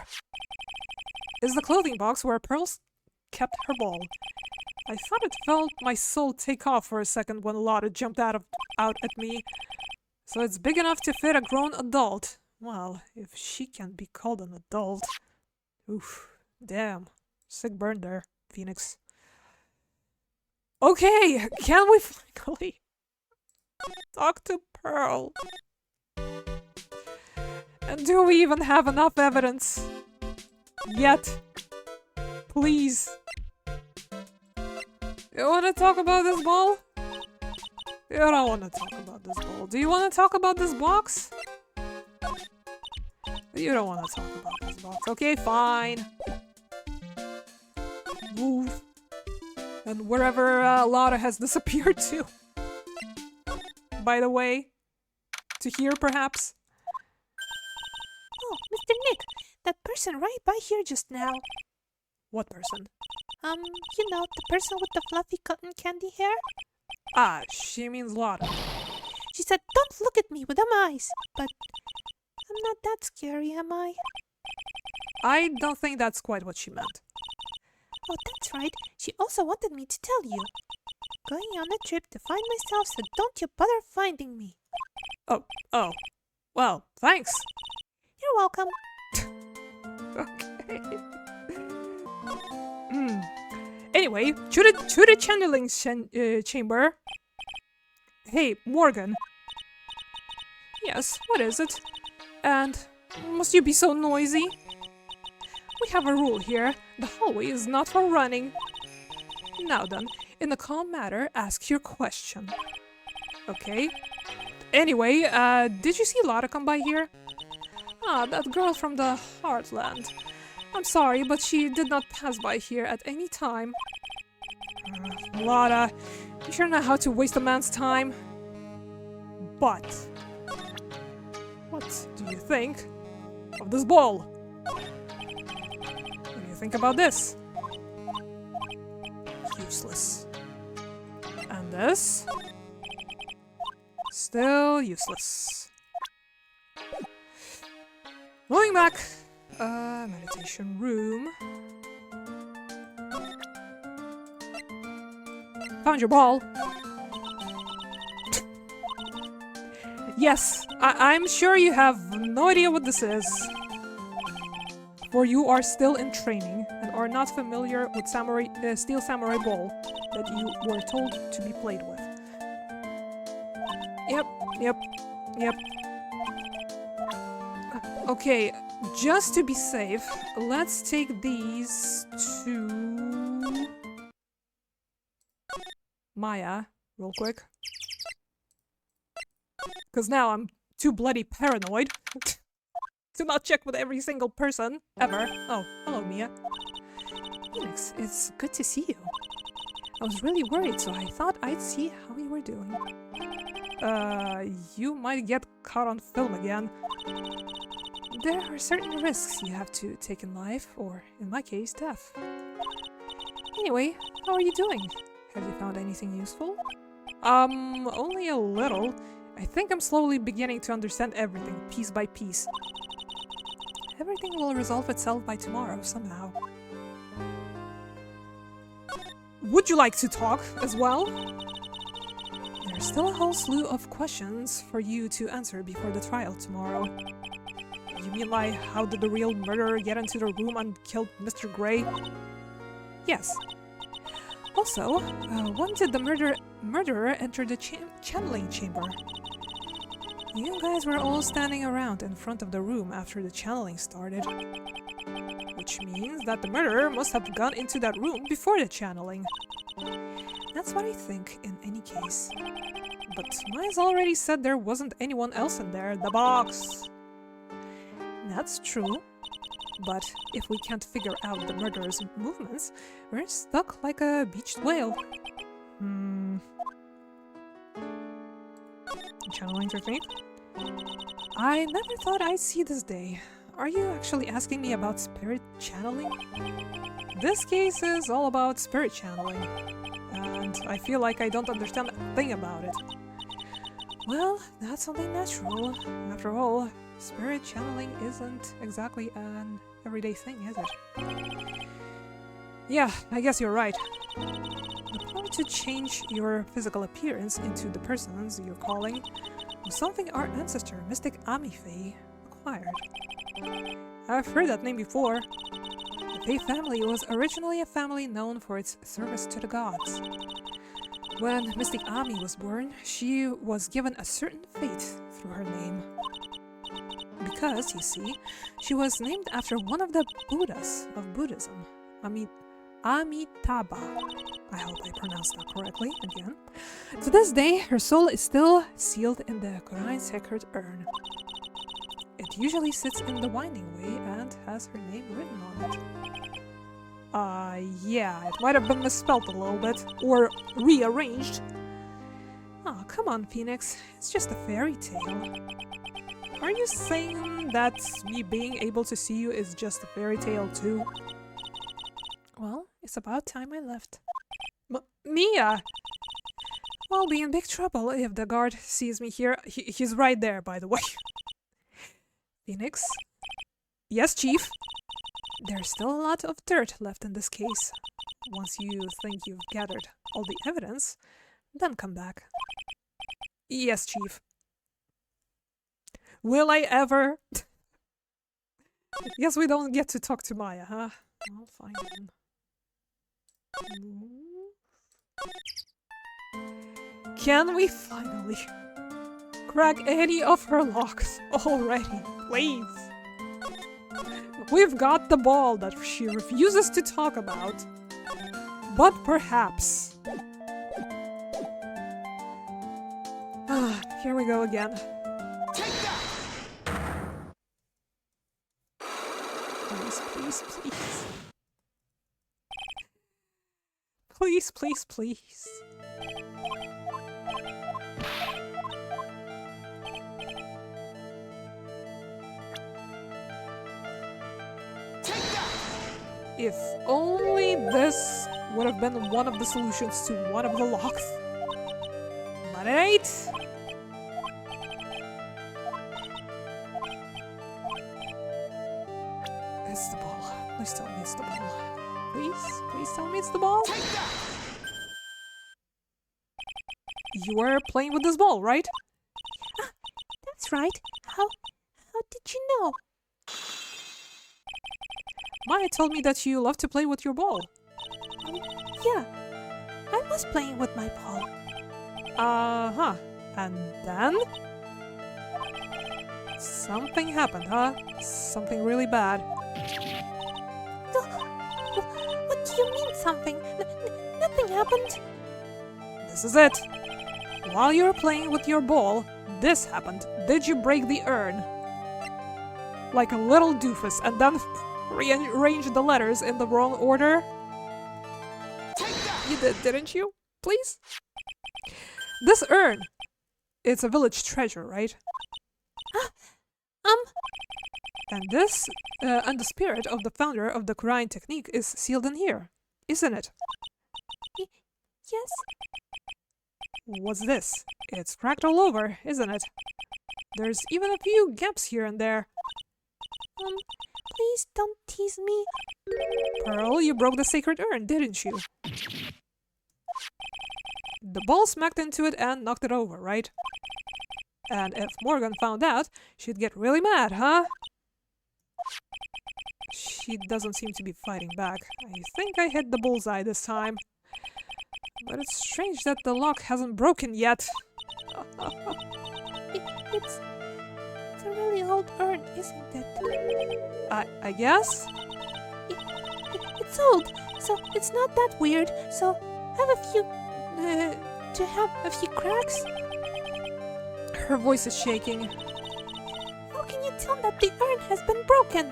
Is the clothing box where Pearl's kept her ball. I thought it felt my soul take off for a second when Lotta jumped out at me. So it's big enough to fit a grown adult. Well, if she can be called an adult. Oof, damn. Sick burn there, Phoenix. Okay, can we finally talk to Pearl? And do we even have enough evidence? Yet. Please. You wanna talk about this ball? You don't wanna talk about this ball. Do you wanna talk about this box? You don't wanna talk about this box. Okay, fine. Move. And wherever Lotta has disappeared to. By the way. To here, perhaps? Oh, Mr. Nick, that person right by here just now. What person? You know, the person with the fluffy cotton candy hair? Ah, she means Lotta. She said, "Don't look at me with them eyes." But I'm not that scary, am I? I don't think that's quite what she meant. Oh, that's right. She also wanted me to tell you. Going on a trip to find myself, so don't you bother finding me. Oh. Well, thanks. You're welcome. Okay. Anyway, to the channeling chamber. Hey, Morgan. Yes, what is it? And must you be so noisy? We have a rule here. The hallway is not for running. Now then, in a calm manner, ask your question. Okay. Anyway, did you see Lotta come by here? Ah, that girl from the Heartland. I'm sorry, but she did not pass by here at any time. Lotta, you sure know how to waste a man's time? But, what do you think of this ball? What do you think about this? Useless. And this? Still useless. Going back. Meditation room. Found your ball. Yes, I'm sure you have no idea what this is. For you are still in training and are not familiar with Steel Samurai Ball that you were told to be played with. Yep. Okay, just to be safe, let's take these to Maya real quick. Because now I'm too bloody paranoid to not check with every single person ever. Oh, hello, Mia. Phoenix, it's good to see you. I was really worried, so I thought I'd see how you were doing. You might get caught on film again. There are certain risks you have to take in life, or in my case, death. Anyway, how are you doing? Have you found anything useful? Only a little. I think I'm slowly beginning to understand everything, piece by piece. Everything will resolve itself by tomorrow, somehow. Would you like to talk as well? There's still a whole slew of questions for you to answer before the trial tomorrow. You mean like, how did the real murderer get into the room and killed Mr. Gray? Yes. Also, when did the murderer enter the channeling chamber? You guys were all standing around in front of the room after the channeling started. Which means that the murderer must have gone into that room before the channeling. That's what I think in any case. But Miles already said there wasn't anyone else in there, the box. That's true. But if we can't figure out the murderer's movements, we're stuck like a beached whale. Channeling technique? I never thought I'd see this day. Are you actually asking me about spirit channeling? This case is all about spirit channeling, and I feel like I don't understand a thing about it. Well, that's only natural. After all, spirit channeling isn't exactly an everyday thing, is it? Yeah, I guess you're right. The power to change your physical appearance into the persons you're calling was something our ancestor, Mystic Amifae, acquired. I've heard that name before. The Fae family was originally a family known for its service to the gods. When Mystic Ami was born, she was given a certain fate through her name. Because, you see, she was named after one of the Buddhas of Buddhism, Amitabha. I hope I pronounced that correctly again. To this day, her soul is still sealed in the Quran sacred urn. It usually sits in the winding way and has her name written on it. Yeah, it might have been misspelled a little bit, or rearranged. Oh, come on, Phoenix, it's just a fairy tale. Are you saying that me being able to see you is just a fairy tale too? Well, it's about time I left. Mia! I'll be in big trouble if the guard sees me here. He's right there, by the way. Phoenix? Yes, Chief? There's still a lot of dirt left in this case. Once you think you've gathered all the evidence, then come back. Yes, Chief. Will I ever? Guess we don't get to talk to Maya, huh? I'll find him. Can we finally crack any of her locks already, please? We've got the ball that she refuses to talk about. But perhaps... here we go again. Take that! Please, please, please. Please, please, please. If only this would have been one of the solutions to one of the locks. But it ain't. It's the ball. Please tell me it's the ball. Please, please tell me it's the ball. You were playing with this ball, right? Ah, that's right. How did you know? Maya told me that you love to play with your ball. Yeah, I was playing with my ball. Uh-huh. And then? Something happened, huh? Something really bad. What do you mean something? Nothing happened. This is it. While you were playing with your ball, this happened. Did you break the urn? Like a little doofus, and then rearrange the letters in the wrong order? You did, didn't you? Please? This urn, it's a village treasure, right? And this, and the spirit of the founder of the Quran technique is sealed in here, isn't it? Yes. What's this? It's cracked all over, isn't it? There's even a few gaps here and there. Please don't tease me. Pearl, you broke the sacred urn, didn't you? The ball smacked into it and knocked it over, right? And if Morgan found out, she'd get really mad, huh? She doesn't seem to be fighting back. I think I hit the bullseye this time. But it's strange that the lock hasn't broken yet. It's a really old urn, isn't it? I guess? It's old, so it's not that weird. So have a few... to have a few cracks? Her voice is shaking. How can you tell that the urn has been broken?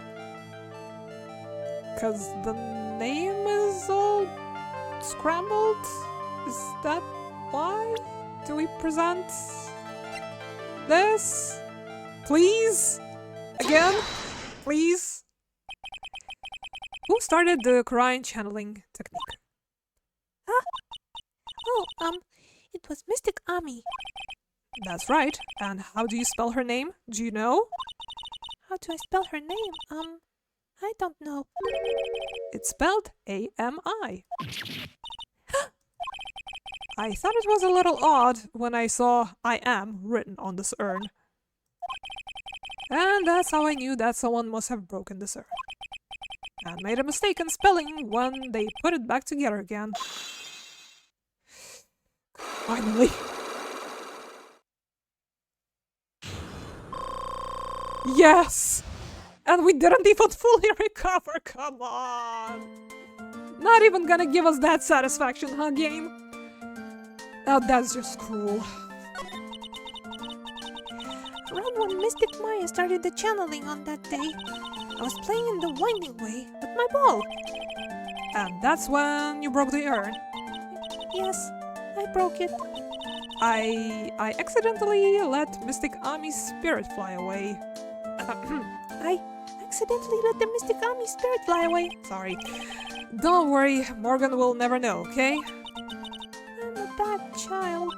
'Cause the name is all scrambled? Is that why? Do we present this? Please? Again? Please? Who started the Quran channeling technique? Huh? Oh, it was Mystic Ami. That's right. And how do you spell her name? Do you know? How do I spell her name? I don't know. It's spelled A-M-I. I thought it was a little odd when I saw I am written on this urn. And that's how I knew that someone must have broken this urn. And made a mistake in spelling when they put it back together again. Finally. Yes! And we didn't even fully recover, come on! Not even gonna give us that satisfaction, huh, game? Oh, that's just cruel. Around when Mystic Maya started the channeling on that day, I was playing in the winding way with my ball. And that's when you broke the urn. Yes, I broke it. I accidentally let Mystic Ami's spirit fly away. I accidentally let the Mystic Ami spirit fly away. Sorry. Don't worry, Morgan will never know, okay? I'm a bad child.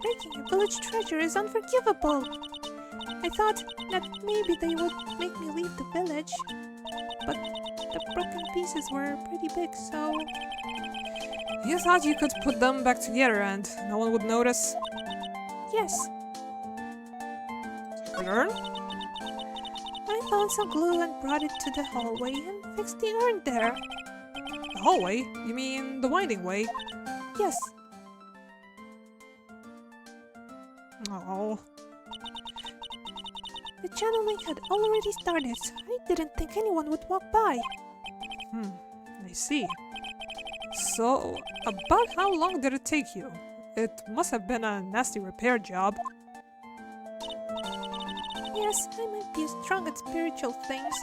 Breaking a village treasure is unforgivable. I thought that maybe they would make me leave the village, but the broken pieces were pretty big, so... You thought you could put them back together and no one would notice? Yes. An urn? I found some glue and brought it to the hallway and fixed the urn there. The hallway? You mean the winding way? Yes. Oh. The channeling had already started, so I didn't think anyone would walk by. I see. So, about how long did it take you? It must have been a nasty repair job. Yes, I might be strong at spiritual things,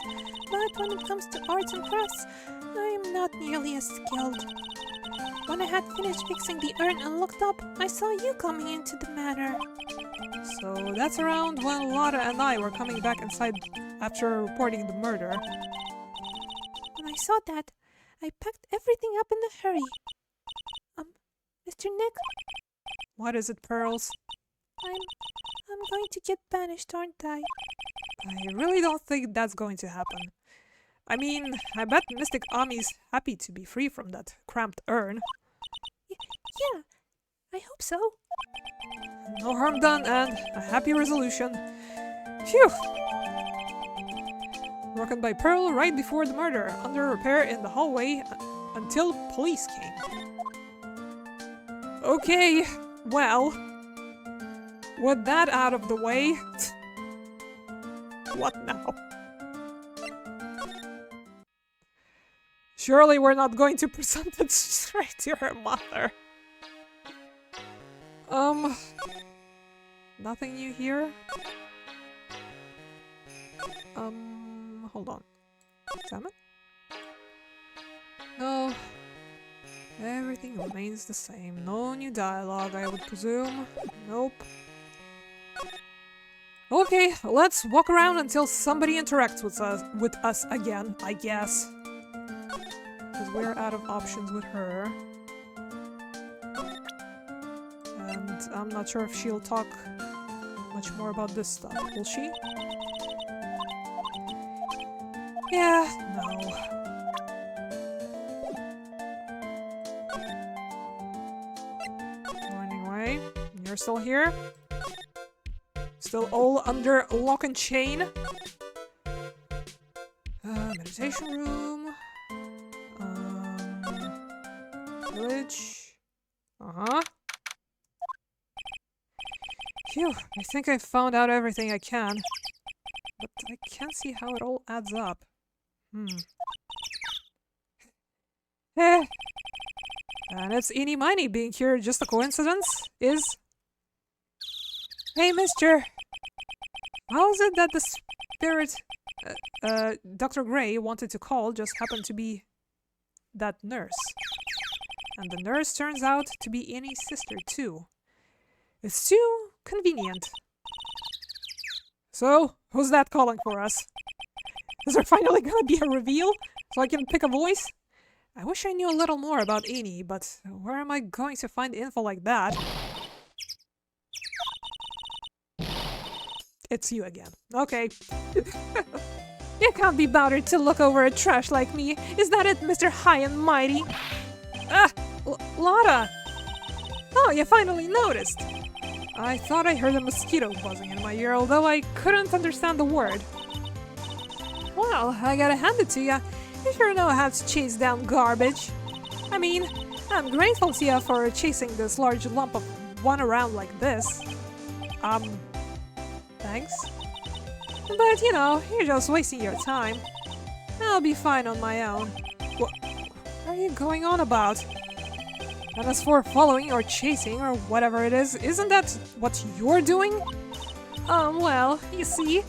but when it comes to arts and crafts, I am not nearly as skilled. When I had finished fixing the urn and looked up, I saw you coming into the manor. So that's around when Lara and I were coming back inside after reporting the murder. When I saw that, I packed everything up in a hurry. Mr. Nick? What is it, Pearls? I'm going to get banished, aren't I? I really don't think that's going to happen. I mean, I bet Mystic Ami's happy to be free from that cramped urn. Yeah, I hope so. No harm done and a happy resolution. Phew! Broken by Pearl right before the murder, under repair in the hallway until police came. Okay, well, with that out of the way, what now? Surely we're not going to present it straight to her mother. Nothing new here? Hold on. Examine? No. Everything remains the same. No new dialogue, I would presume. Nope. Okay, let's walk around until somebody interacts with us again, I guess. Because we're out of options with her. And I'm not sure if she'll talk much more about this stuff, will she? Yeah, no. Anyway, you're still here? Still all under lock and chain? Meditation room. Village. Uh-huh. Phew, I think I found out everything I can. But I can't see how it all adds up. Eh. And it's eeny miny being here just a coincidence, is? Hey, mister! How is it that the spirit Dr. Gray wanted to call just happened to be that nurse? And the nurse turns out to be Annie's sister, too. It's too convenient. So, who's that calling for us? Is there finally gonna be a reveal so I can pick a voice? I wish I knew a little more about Annie, but where am I going to find info like that? It's you again. Okay. You can't be bothered to look over a trash like me. Is that it, Mr. High and Mighty? Ah! Lotta! Oh, you finally noticed. I thought I heard a mosquito buzzing in my ear, although I couldn't understand the word. Well, I gotta hand it to ya. You sure know how to chase down garbage. I mean, I'm grateful to ya for chasing this large lump of one around like this. Thanks? But, you know, you're just wasting your time. I'll be fine on my own. What are you going on about? And as for following or chasing or whatever it is, isn't that what you're doing? Well, you see,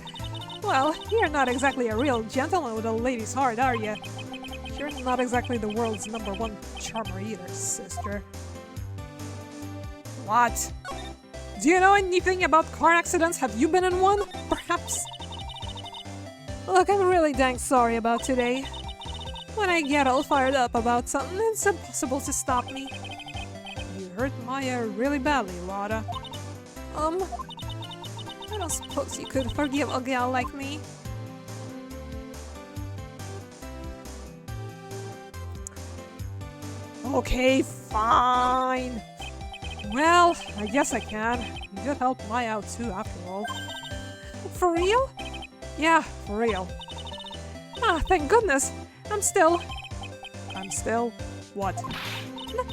well, you're not exactly a real gentleman with a lady's heart, are you? You're not exactly the world's #1 charmer either, sister. What? Do you know anything about car accidents? Have you been in one? Perhaps? Look, I'm really dang sorry about today. When I get all fired up about something, it's impossible to stop me. You hurt Maya really badly, Lotta. I don't suppose you could forgive a gal like me. Okay, fine. Well, I guess I can. You did help Maya out too, after all. For real? Yeah, for real. Ah, thank goodness. I'm still... What?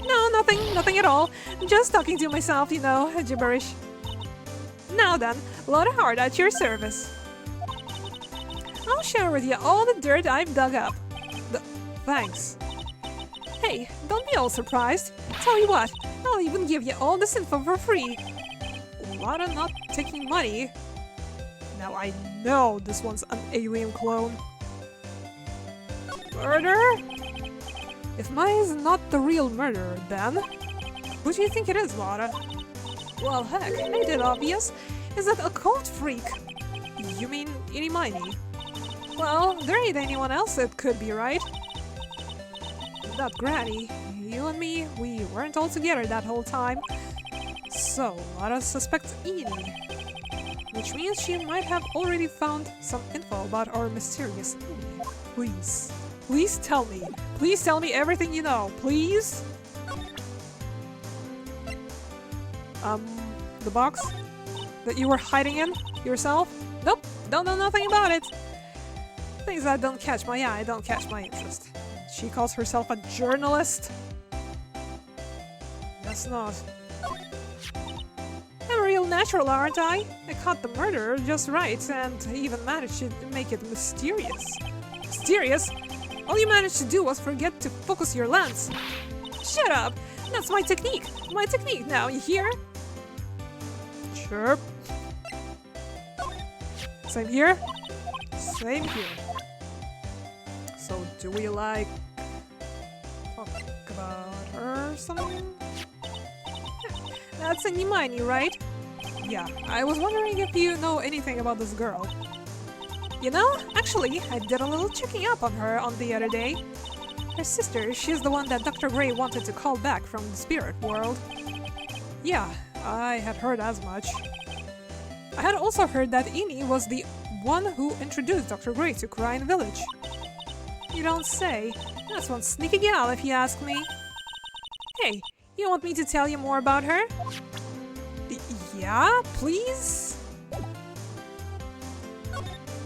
No, nothing at all. Just talking to myself, you know, gibberish. Now then, Lotta Hard at your service. I'll share with you all the dirt I've dug up. Thanks. Hey, don't be all surprised. Tell you what, I'll even give you all this info for free. Lotta not taking money. Now I know this one's an alien clone. Murder? If Maya's not the real murderer, then who do you think it is, Lotta? Well, heck, ain't it obvious? Is that a cult freak? You mean Eeny Miny? Well, there ain't anyone else that could be, right? That Granny, you and me, we weren't all together that whole time. So, Lotta suspects Eeny. Which means she might have already found some info about our mysterious Eeny. Please tell me. Please tell me everything you know, please? The box that you were hiding in yourself? Nope, don't know nothing about it. Things that don't catch my eye don't catch my interest. She calls herself a journalist? Guess not. I'm a real natural, aren't I? I caught the murderer just right and even managed to make it mysterious. Mysterious? All you managed to do was forget to focus your lens. Shut up! That's my technique! My technique now, you hear? Sure. Same here? Same here. So, do we, like, talk about her or something? That's Eeny Miny, right? Yeah, I was wondering if you know anything about this girl. You know, actually, I did a little checking up on her on the other day. Her sister, she's the one that Dr. Gray wanted to call back from the spirit world. Yeah, I had heard as much. I had also heard that Eeny was the one who introduced Dr. Gray to Crine Village. You don't say. That's one sneaky gal, if you ask me. Hey, you want me to tell you more about her? Yeah, please?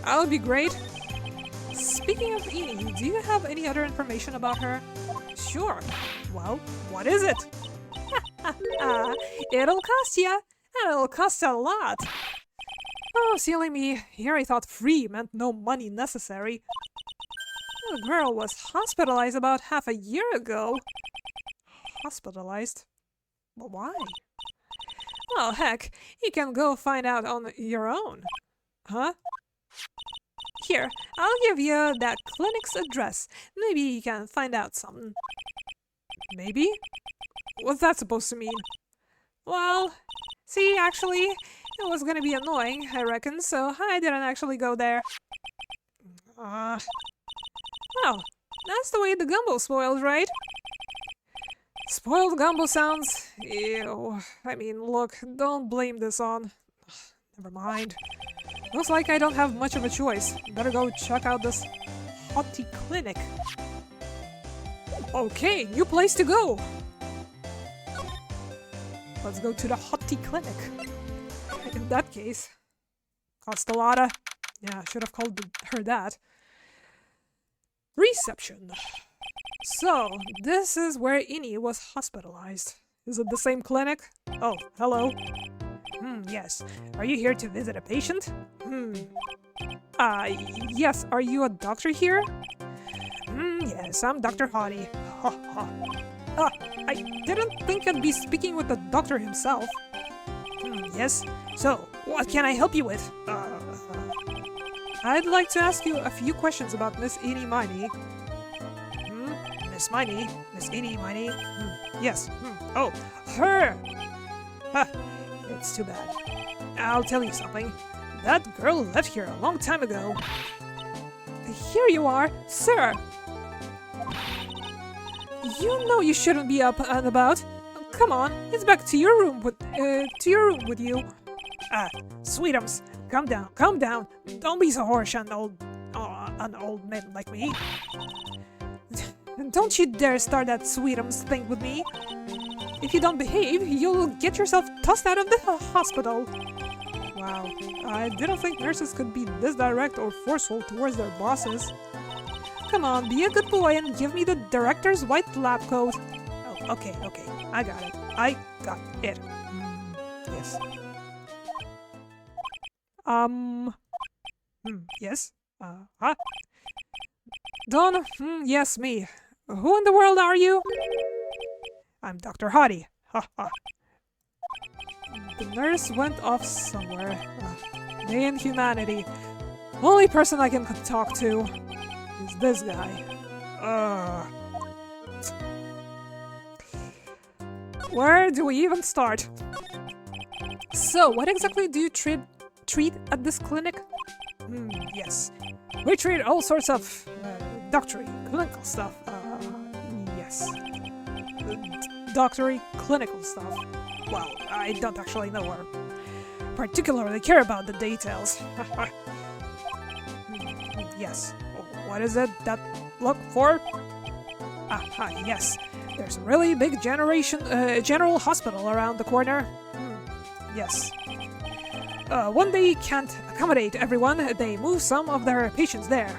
That would be great. Speaking of Eeny, do you have any other information about her? Sure. Well, what is it? It'll cost ya, and it'll cost a lot. Oh, silly me. Here I thought free meant no money necessary. The girl was hospitalized about half a year ago. Hospitalized? But why? Well, heck, you can go find out on your own. Huh? Here, I'll give you that clinic's address. Maybe you can find out something. Maybe? What's that supposed to mean? Well, see, actually, it was gonna be annoying, I reckon, so I didn't actually go there. Well, that's the way the gumbo spoils, right? Spoiled gumbo sounds... Ew. I mean, look, don't blame this on... Never mind. Looks like I don't have much of a choice. Better go check out this hottie clinic. Okay, new place to go. Let's go to the hottie clinic. In that case, Costalata. Yeah, I should have called her that. Reception. So, this is where Ini was hospitalized. Is it the same clinic? Oh, hello. Yes. Are you here to visit a patient? Yes. Are you a doctor here? Yes, I'm Dr. Hottie. I didn't think I'd be speaking with the doctor himself. Yes. So, what can I help you with? I'd like to ask you a few questions about Miss Ini Miney. Miss Miney? Miss Ini Miney? Yes. Oh, her! It's too bad. I'll tell you something. That girl left here a long time ago. Here you are, sir! You know you shouldn't be up and about. Come on, it's back to your room with you. Sweetums, calm down. Don't be so harsh on an old man like me. Don't you dare start that Sweetums thing with me. If you don't behave, you'll get yourself tossed out of the hospital. Wow, I didn't think nurses could be this direct or forceful towards their bosses. Come on, be a good boy and give me the director's white lab coat. Oh, okay, I got it. Yes. Yes? Huh? Don? Yes, me. Who in the world are you? I'm Dr. Hottie. The nurse went off somewhere. They in humanity. Only person I can talk to is this guy. Where do we even start? So, what exactly do you treat at this clinic? Yes. We treat all sorts of doctory, clinical stuff. Yes. Doctory, clinical stuff. Well, I don't actually know or particularly care about the details. Yes. What is it that look for? Yes. There's a really big general hospital around the corner. Yes. When they can't accommodate everyone, they move some of their patients there.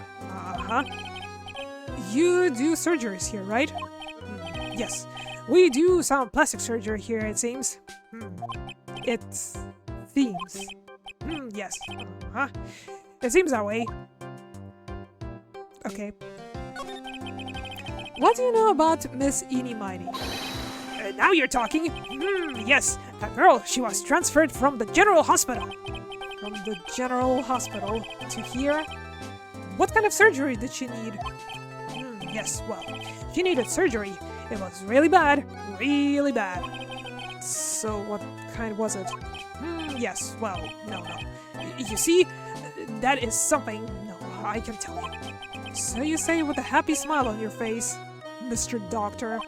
You do surgeries here, right? Yes. We do some plastic surgery here, it seems. It seems. Yes. It seems that way. Okay. What do you know about Miss Ini Miney? Now you're talking. Yes, that girl, she was transferred from the general hospital. From the general hospital to here? What kind of surgery did she need? Yes, well, she needed surgery. It was really bad, really bad. So what kind was it? Yes, well, no. You see, that is something, no, I can tell you. So you say with a happy smile on your face, Mr. Doctor.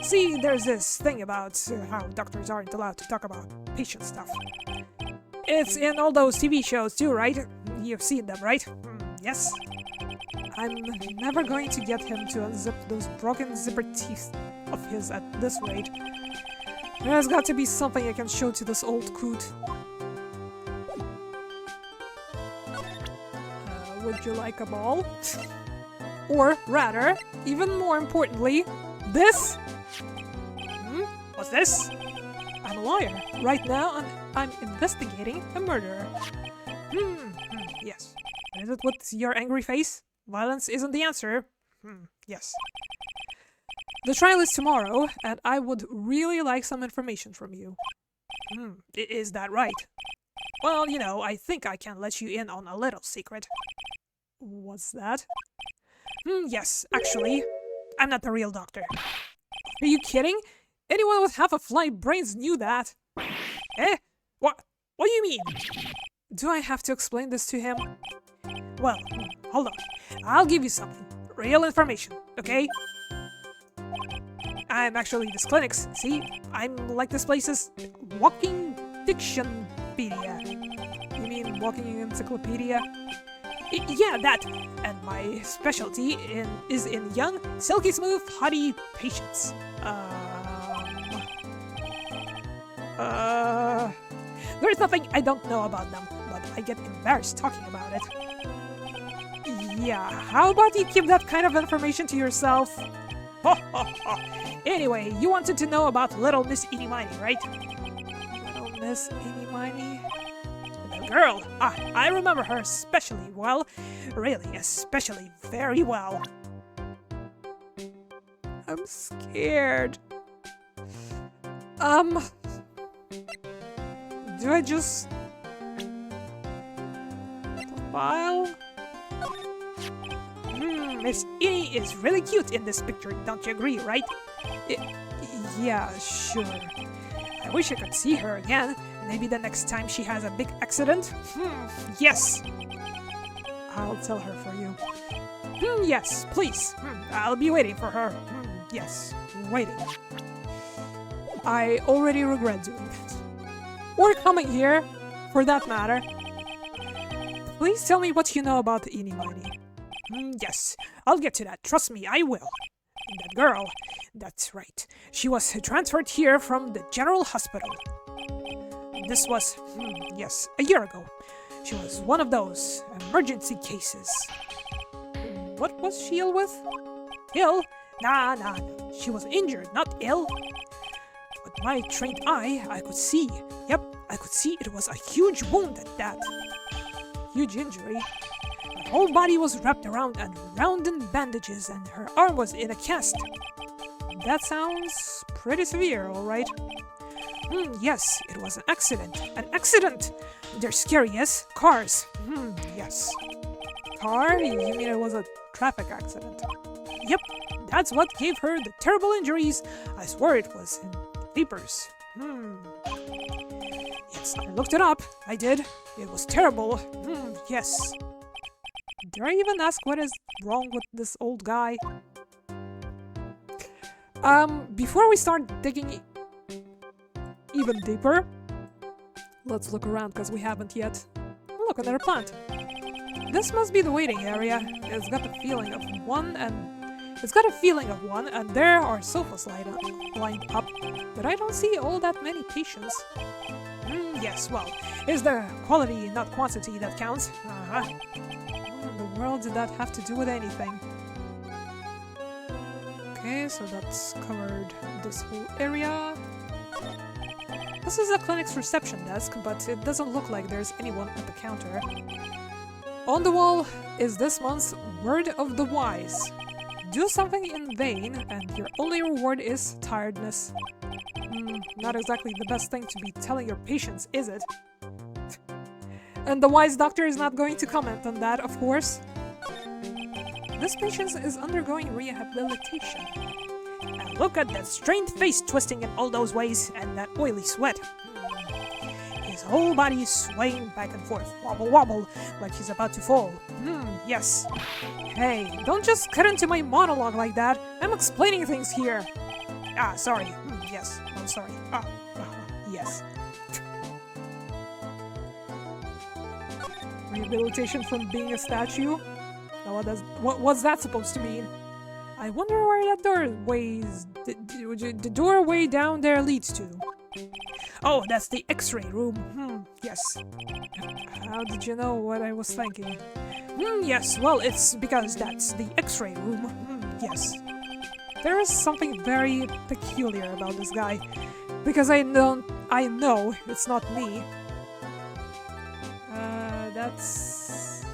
See, there's this thing about how doctors aren't allowed to talk about patient stuff. It's in all those TV shows too, right? You've seen them, right? Yes? I'm never going to get him to unzip those broken zipper teeth of his at this rate. There's got to be something I can show to this old coot. Would you like a ball? Or rather, even more importantly, this? What's this? I'm a lawyer. Right now, I'm investigating a murderer. Yes. Is it with your angry face? Violence isn't the answer. Yes. The trial is tomorrow, and I would really like some information from you. Is that right? Well, you know, I think I can let you in on a little secret. What's that? Yes, actually, I'm not the real doctor. Are you kidding? Anyone with half a fly brains knew that. Eh? What do you mean? Do I have to explain this to him? Well, hold on. I'll give you something. Real information, okay? I'm actually this clinic's. See? I'm like this place's walking diction encyclopedia. You mean walking encyclopedia? Yeah, that. And my specialty is in young, silky smooth, haughty patients. There's nothing I don't know about them, but I get embarrassed talking about it. Yeah, how about you keep that kind of information to yourself? Anyway, you wanted to know about little Miss Eeny Miny, right? Little Miss Eeny Miny? The girl! I remember her especially well. Really, especially very well. I'm scared. Do I just... file? Miss Eeny is really cute in this picture, don't you agree, right? Yeah, sure. I wish I could see her again. Maybe the next time she has a big accident? Yes! I'll tell her for you. Yes, please. I'll be waiting for her. Yes, waiting. I already regret doing that. Or coming here, for that matter. Please tell me what you know about Eeny Miny. Yes, I'll get to that. Trust me, I will. That girl, that's right. She was transferred here from the General Hospital. This was, yes, a year ago. She was one of those emergency cases. What was she ill with? Ill? Nah. She was injured, not ill. With my trained eye, I could see. Yep, I could see it was a huge wound at that. Huge injury. Her whole body was wrapped around in bandages, and her arm was in a cast. That sounds pretty severe, alright. Yes, it was an accident. An accident! They're scary, yes? Cars. Yes. Car? You mean it was a traffic accident? Yep, that's what gave her the terrible injuries. I swear it was in the papers. Yes, I looked it up. I did. It was terrible. Yes. Did I even ask what is wrong with this old guy? Before we start digging even deeper, let's look around because we haven't yet. Look, another plant. This must be the waiting area. It's got a feeling of one, and there are sofas lined up, but I don't see all that many patients. Yes, well, it's the quality, not quantity, that counts. What in the world did that have to do with anything? Okay, so that's covered this whole area. This is a clinic's reception desk, but it doesn't look like there's anyone at the counter. On the wall is this month's Word of the Wise. Do something in vain, and your only reward is tiredness. Not exactly the best thing to be telling your patients, is it? And the wise doctor is not going to comment on that, of course. This patient is undergoing rehabilitation. And look at that strained face twisting in all those ways, and that oily sweat. His whole body is swaying back and forth, wobble wobble, like he's about to fall. Yes. Hey, don't just cut into my monologue like that. I'm explaining things here. Sorry. Yes, I'm sorry. Yes. Rehabilitation from being a statue? Now what's that supposed to mean? I wonder where that the doorway down there leads to. Oh, that's the X-ray room. Yes. How did you know what I was thinking? Yes, well, it's because that's the X-ray room. Yes. There is something very peculiar about this guy, because I know it's not me. That's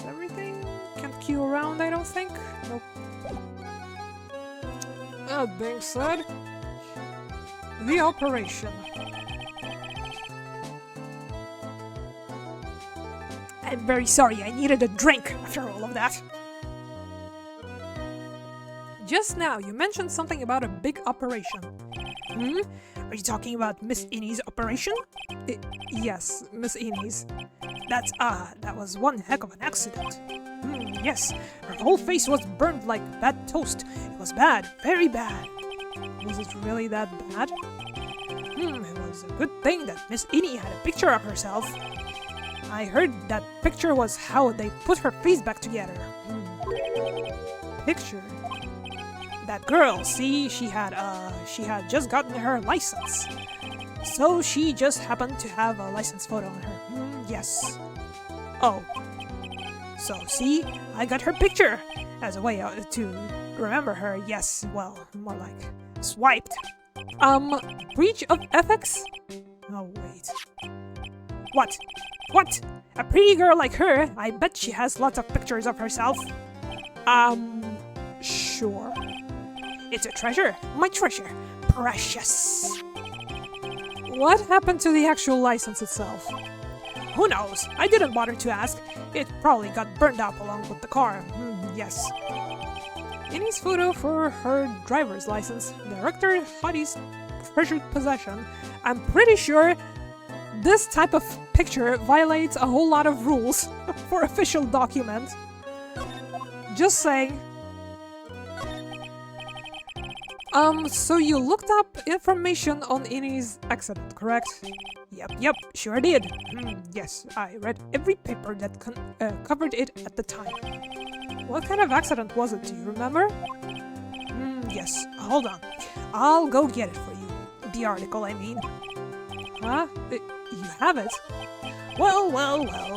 everything. Can't queue around, I don't think. Nope. That being said, the operation. I'm very sorry, I needed a drink after all of that. Just now, you mentioned something about a big operation. Are you talking about Miss Eeny's operation? Yes, Miss Eeny's. That was one heck of an accident. Yes, her whole face was burned like bad toast. It was bad, very bad. Was it really that bad? It was a good thing that Miss Innie had a picture of herself. I heard that picture was how they put her face back together. Picture? That girl, see, she had just gotten her license. So she just happened to have a license photo on her. Yes. Oh. So, see, I got her picture as a way to remember her. Yes, well, more like swiped. Breach of ethics? Oh, wait. What? What? A pretty girl like her, I bet she has lots of pictures of herself. Sure. It's a treasure. My treasure. Precious. What happened to the actual license itself? Who knows? I didn't bother to ask. It probably got burned up along with the car. Yes. Innie's photo for her driver's license. Director Hottie's treasured possession. I'm pretty sure this type of picture violates a whole lot of rules for official documents. Just saying. So you looked up information on Innie's accident, correct? Yep, sure did. Yes, I read every paper that covered it at the time. What kind of accident was it, do you remember? Yes, hold on. I'll go get it for you. The article, I mean. Huh? You have it? Well,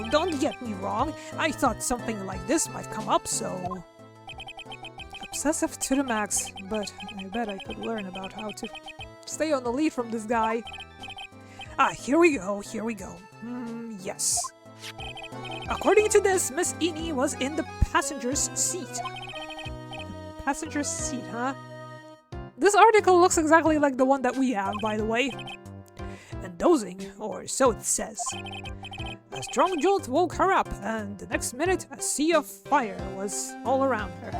don't get me wrong. I thought something like this might come up, so... Obsessive to the max, but I bet I could learn about how to stay on the lead from this guy. Here we go. Yes. According to this, Miss Innie was in the passenger's seat. The passenger's seat, huh? This article looks exactly like the one that we have, by the way. And dozing, or so it says. A strong jolt woke her up, and the next minute, a sea of fire was all around her.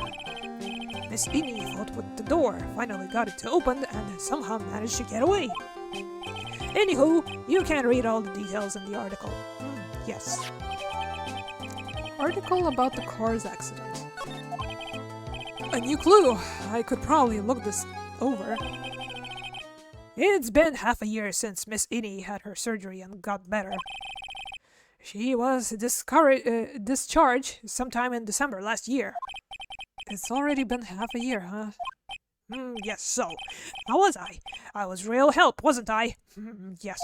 Miss Innie fought with the door, finally got it to open, and somehow managed to get away. Anywho, you can read all the details in the article. Yes. Article about the car's accident. A new clue! I could probably look this over. It's been half a year since Miss Innie had her surgery and got better. She was discharged sometime in December last year. It's already been half a year, huh? Yes, so. How was I? I was real help, wasn't I? Yes.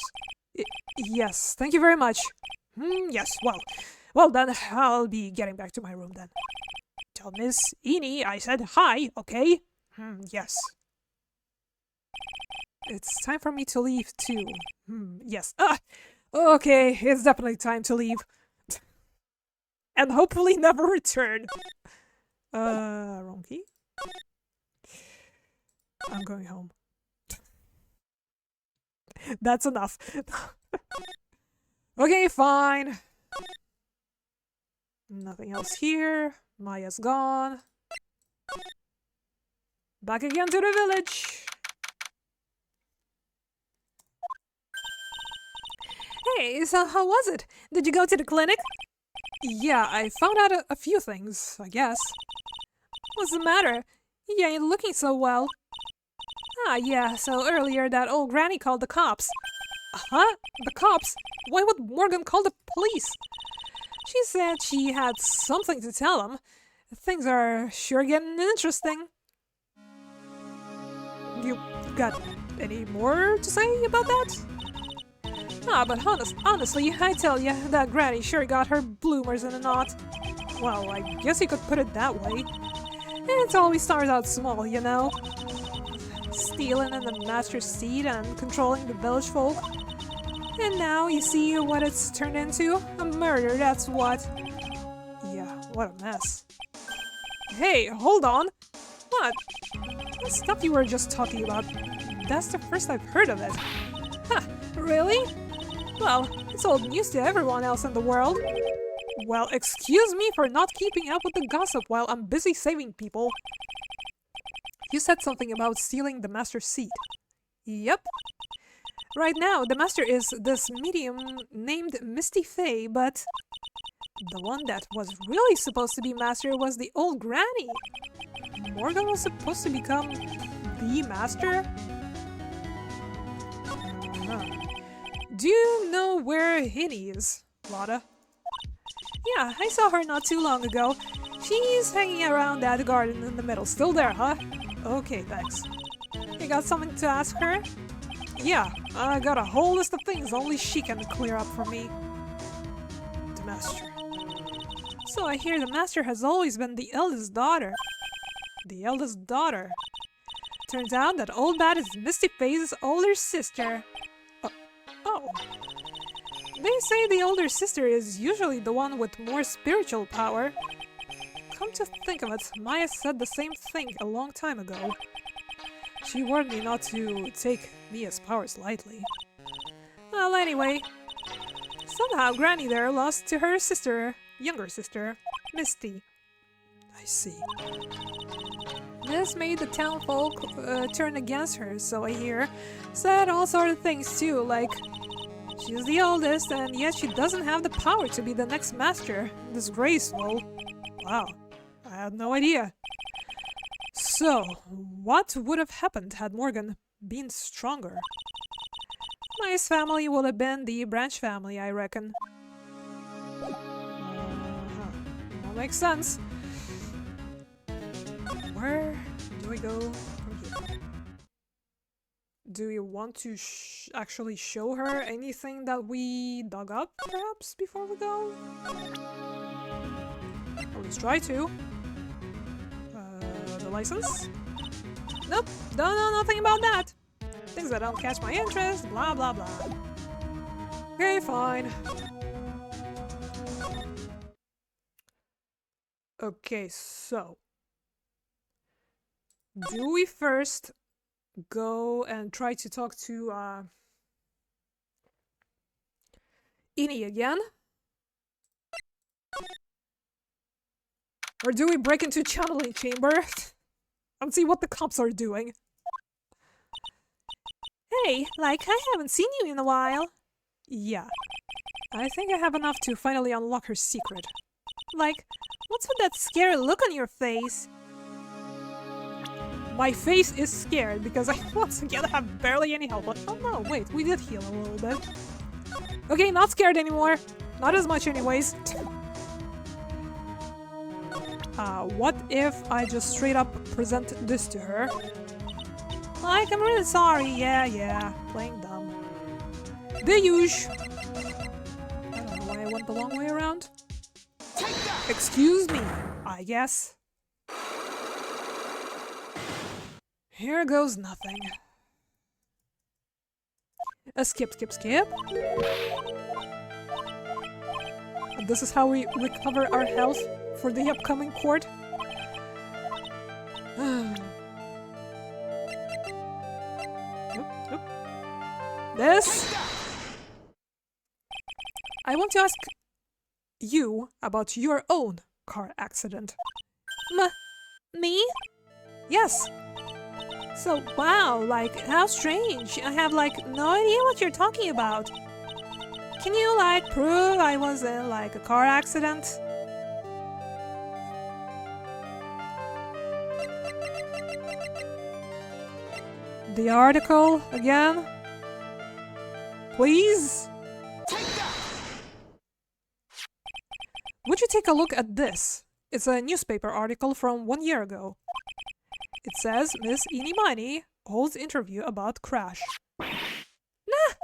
Yes, thank you very much. Yes, well then, I'll be getting back to my room then. Tell Miss Innie I said hi, okay? Yes. It's time for me to leave, too. Yes. Okay, it's definitely time to leave. And hopefully never return. Wrong key? I'm going home. That's enough. Okay, fine. Nothing else here. Maya's gone. Back again to the village. Hey, so how was it? Did you go to the clinic? Yeah, I found out a few things, I guess. What's the matter? You ain't looking so well. Yeah, so earlier that old granny called the cops. Huh? The cops? Why would Morgan call the police? She said she had something to tell them. Things are sure getting interesting. You got any more to say about that? But honestly, I tell ya, that granny sure got her bloomers in a knot. Well, I guess you could put it that way. It always starts out small, you know? Stealing in the master's seat and controlling the village folk. And now you see what it's turned into? A murder, that's what. Yeah, what a mess. Hey, hold on! What? The stuff you were just talking about, that's the first I've heard of it. Huh, really? Well, it's old news to everyone else in the world. Well, excuse me for not keeping up with the gossip while I'm busy saving people. You said something about stealing the master's seat. Yep. Right now, the master is this medium named Misty Faye, but the one that was really supposed to be master was the old granny. Morgan was supposed to become the master? Do you know where Hinny is, Lotta? Yeah, I saw her not too long ago. She's hanging around that garden in the middle. Still there, huh? Okay, thanks. You got something to ask her? Yeah, I got a whole list of things only she can clear up for me. The master. So I hear the master has always been the eldest daughter. The eldest daughter? Turns out that Old Bat is Misty Face's older sister. Oh. They say the older sister is usually the one with more spiritual power. Come to think of it, Maya said the same thing a long time ago. She warned me not to take Mia's powers lightly. Well, anyway, somehow Granny there lost to her sister, younger sister, Misty. I see. This made the townfolk turn against her, so I hear. Said all sort of things too, like she's the oldest and yet she doesn't have the power to be the next master. Disgraceful. Wow, I had no idea. So, what would have happened had Morgan been stronger? Maya's family would have been the branch family, I reckon. That makes sense. Where do we go from here? Do you want to actually show her anything that we dug up, perhaps, before we go? At least try to. The license? Nope, don't know nothing about that. Things that don't catch my interest, blah blah blah. Okay, fine. Okay, so do we first go and try to talk to Ini again? Or do we break into channeling chamber and see what the cops are doing? Hey, like, I haven't seen you in a while. Yeah, I think I have enough to finally unlock her secret. Like, what's with that scary look on your face? My face is scared because I once again have barely any health. Oh no, wait, we did heal a little bit. Okay, not scared anymore. Not as much anyways. What if I just straight up present this to her? Like, I'm really sorry. Yeah, playing dumb. The usual. I don't know why I went the long way around. Excuse me, I guess. Here goes nothing. Skip. And this is how we recover our health for the upcoming court. Nope. This. I want to ask you about your own car accident. Me? Yes. So, wow, like, how strange. I have, like, no idea what you're talking about. Can you, like, prove I was in, like, a car accident? The article again? Please? Would you take a look at this? It's a newspaper article from 1 year ago. It says Miss Inimani holds interview about crash. Nah!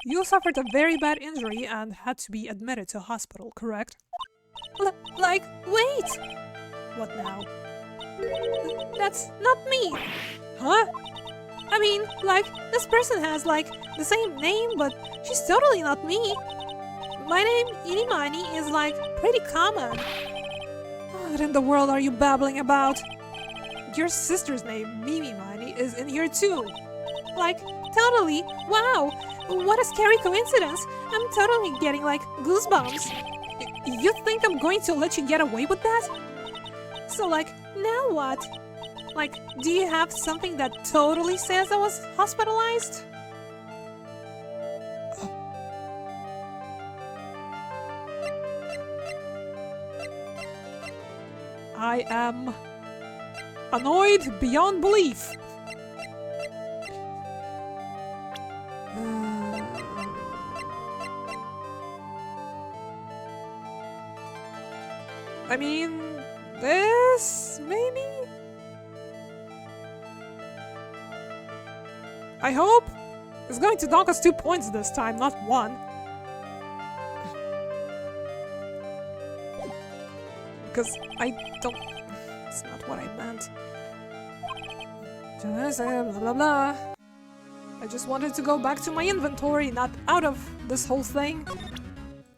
You suffered a very bad injury and had to be admitted to hospital, correct? Like, wait! What now? That's not me! Huh? I mean, like, this person has, like, the same name, but she's totally not me. My name, Inimani, is, like, pretty common. What in the world are you babbling about? Your sister's name, Mimi Mani, is in here too. Like, totally. Wow, what a scary coincidence. I'm totally getting, like, goosebumps. You think I'm going to let you get away with that? So, like, now what? Like, do you have something that totally says I was hospitalized? I am annoyed beyond belief. I mean, this, maybe? I hope it's going to dock us 2 points this time, not 1. Because I don't... That's not what I meant. Blah, blah, blah. I just wanted to go back to my inventory, not out of this whole thing.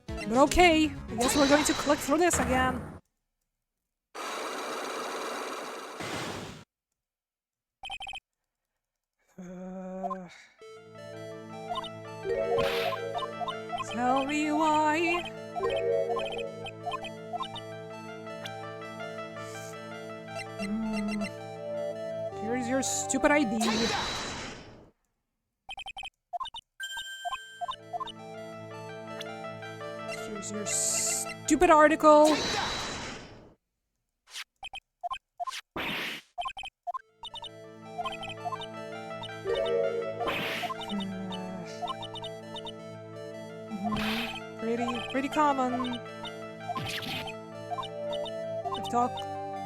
But okay, I guess we're going to click through this again. Tell me why. Here's your stupid ID. Here's your stupid article. Pretty common.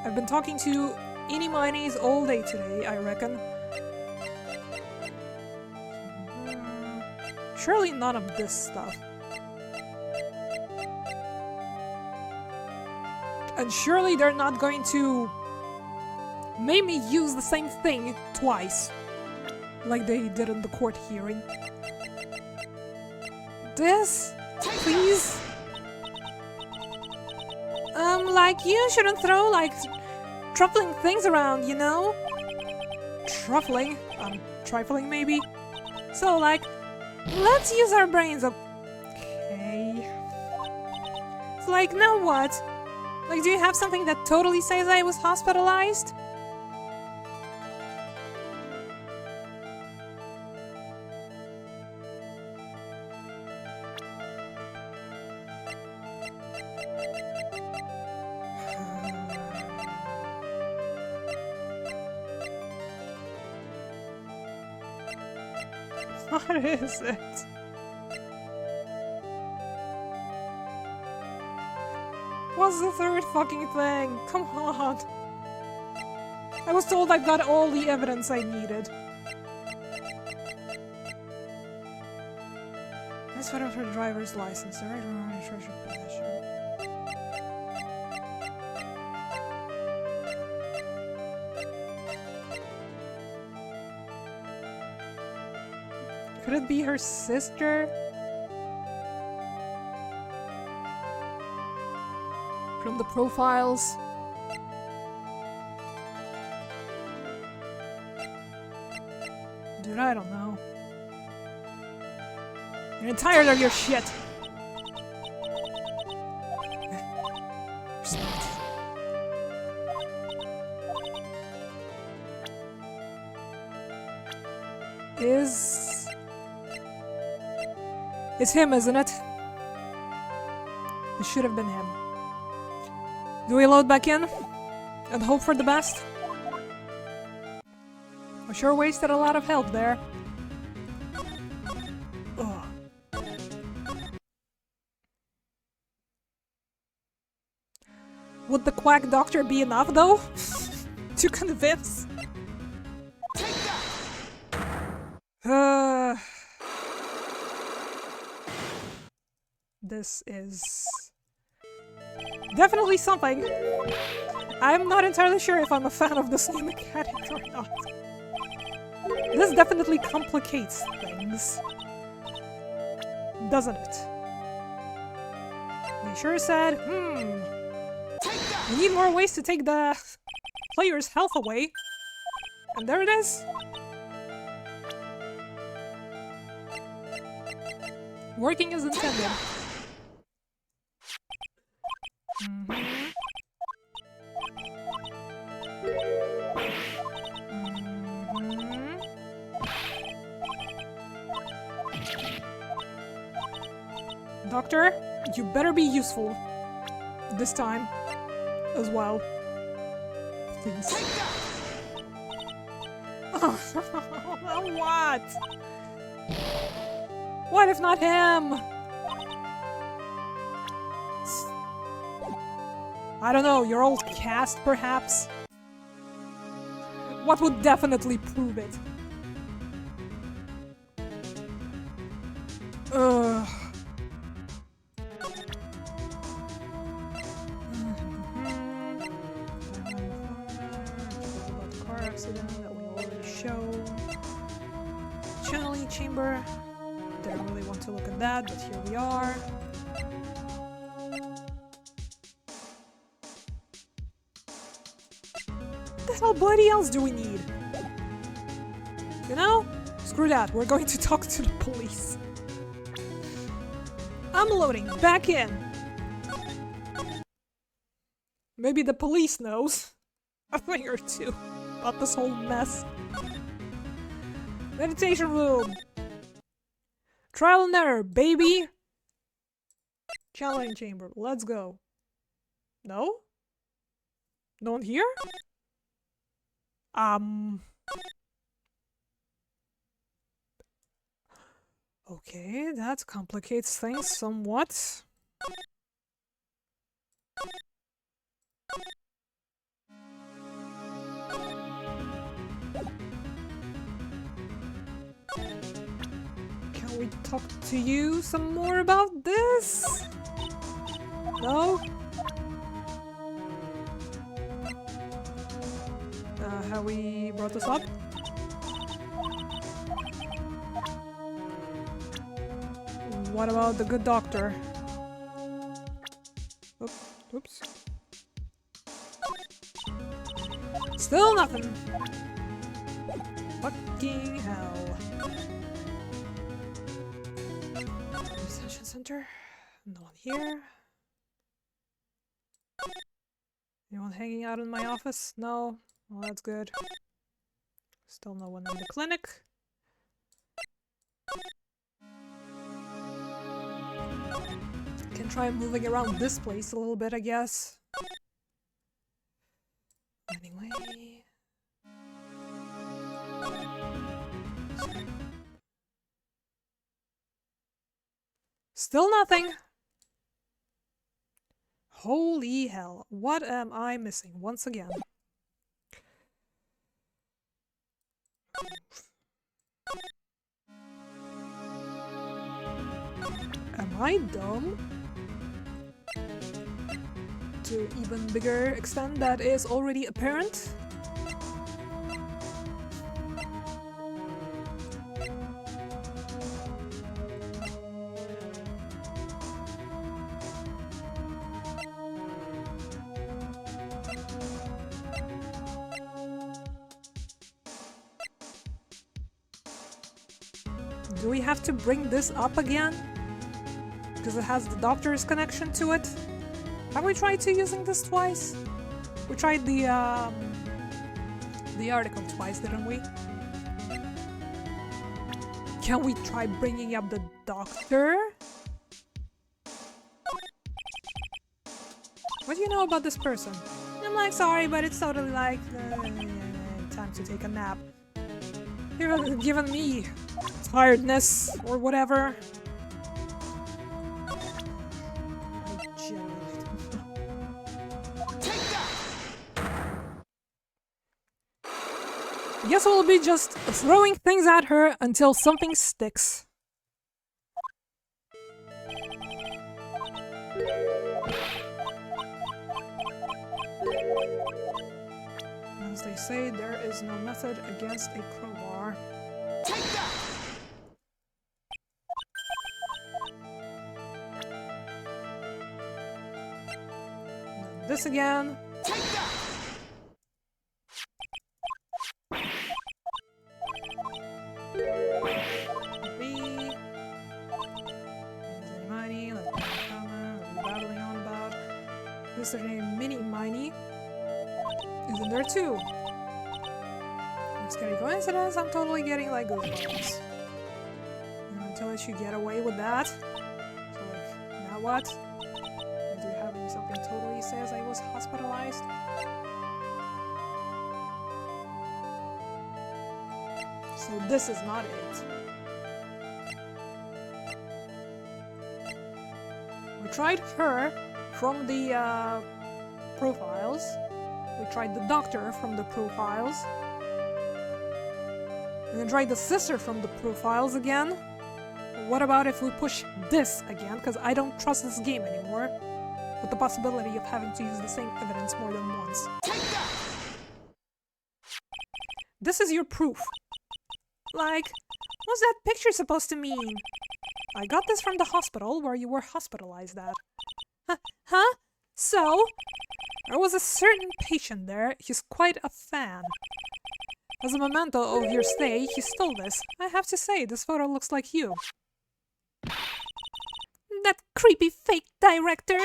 I've been talking to Eeny Mineys all day today, I reckon. Surely none of this stuff. And surely they're not going to make me use the same thing twice, like they did in the court hearing. This? Please? Like, you shouldn't throw, like, truffling things around, you know? Truffling? Trifling, maybe? So, like, let's use our brains, okay? So, like, now what? Like, do you have something that totally says I was hospitalized? What is it? What's the third fucking thing? Come on. I was told I got all the evidence I needed. This photo of her driver's license. The right around her treasure possession. Could it be her sister? From the profiles? Dude, I don't know. I'm tired of your shit! It's him, isn't it? It should have been him. Do we load back in? And hope for the best? I sure wasted a lot of help there. Ugh. Would the quack doctor be enough, though? To convince? This is definitely something. I'm not entirely sure if I'm a fan of this new mechanic or not. This definitely complicates things, doesn't it? They sure said, we need more ways to take the player's health away. And there it is. Working as intended. Doctor, you better be useful. This time. As well. Please. What? What if not him? I don't know, your old cast, perhaps? What would definitely prove it? Ugh. About the car accident that we already showed. Channeling chamber. Didn't really want to look at that, but here we are. What the hell bloody else do we need? You know? Screw that, we're going to talk to the police. I'm loading, back in. Maybe the police knows a thing or two about this whole mess. Meditation room. Trial and error, baby. Challenge chamber, let's go. No? No one here? Okay, that complicates things somewhat. Can we talk to you some more about this? No? Have we brought this up? What about the good doctor? Oops. Still nothing. Fucking hell. Reception center. No one here. Anyone hanging out in my office? No. Well, that's good. Still no one in the clinic. Can try moving around this place a little bit, I guess. Anyway. Still nothing. Holy hell. What am I missing once again? Am I dumb? To even bigger extent that is already apparent? Do we have to bring this up again? Because it has the doctor's connection to it? Have we tried using this twice? We tried the article twice, didn't we? Can we try bringing up the doctor? What do you know about this person? I'm like, sorry, but it's totally like time to take a nap. You've given me tiredness or whatever. Guess we'll be just throwing things at her until something sticks. As they say, there is no method against a crowbar. Take that! And this again. Take that! This mini Miney is in there too. Scary coincidence, I'm totally getting like goosebumps. Until I should get away with that. So like, now what? Do you have something totally says I was hospitalized? So this is not it. We tried her from the profiles. We tried the doctor from the profiles. And then tried the sister from the profiles again. What about if we push this again? Because I don't trust this game anymore. With the possibility of having to use the same evidence more than once. This is your proof. Like, what's that picture supposed to mean? I got this from the hospital where you were hospitalized at. Huh? So? There was a certain patient there. He's quite a fan. As a memento of your stay, he stole this. I have to say, this photo looks like you. That creepy fake director.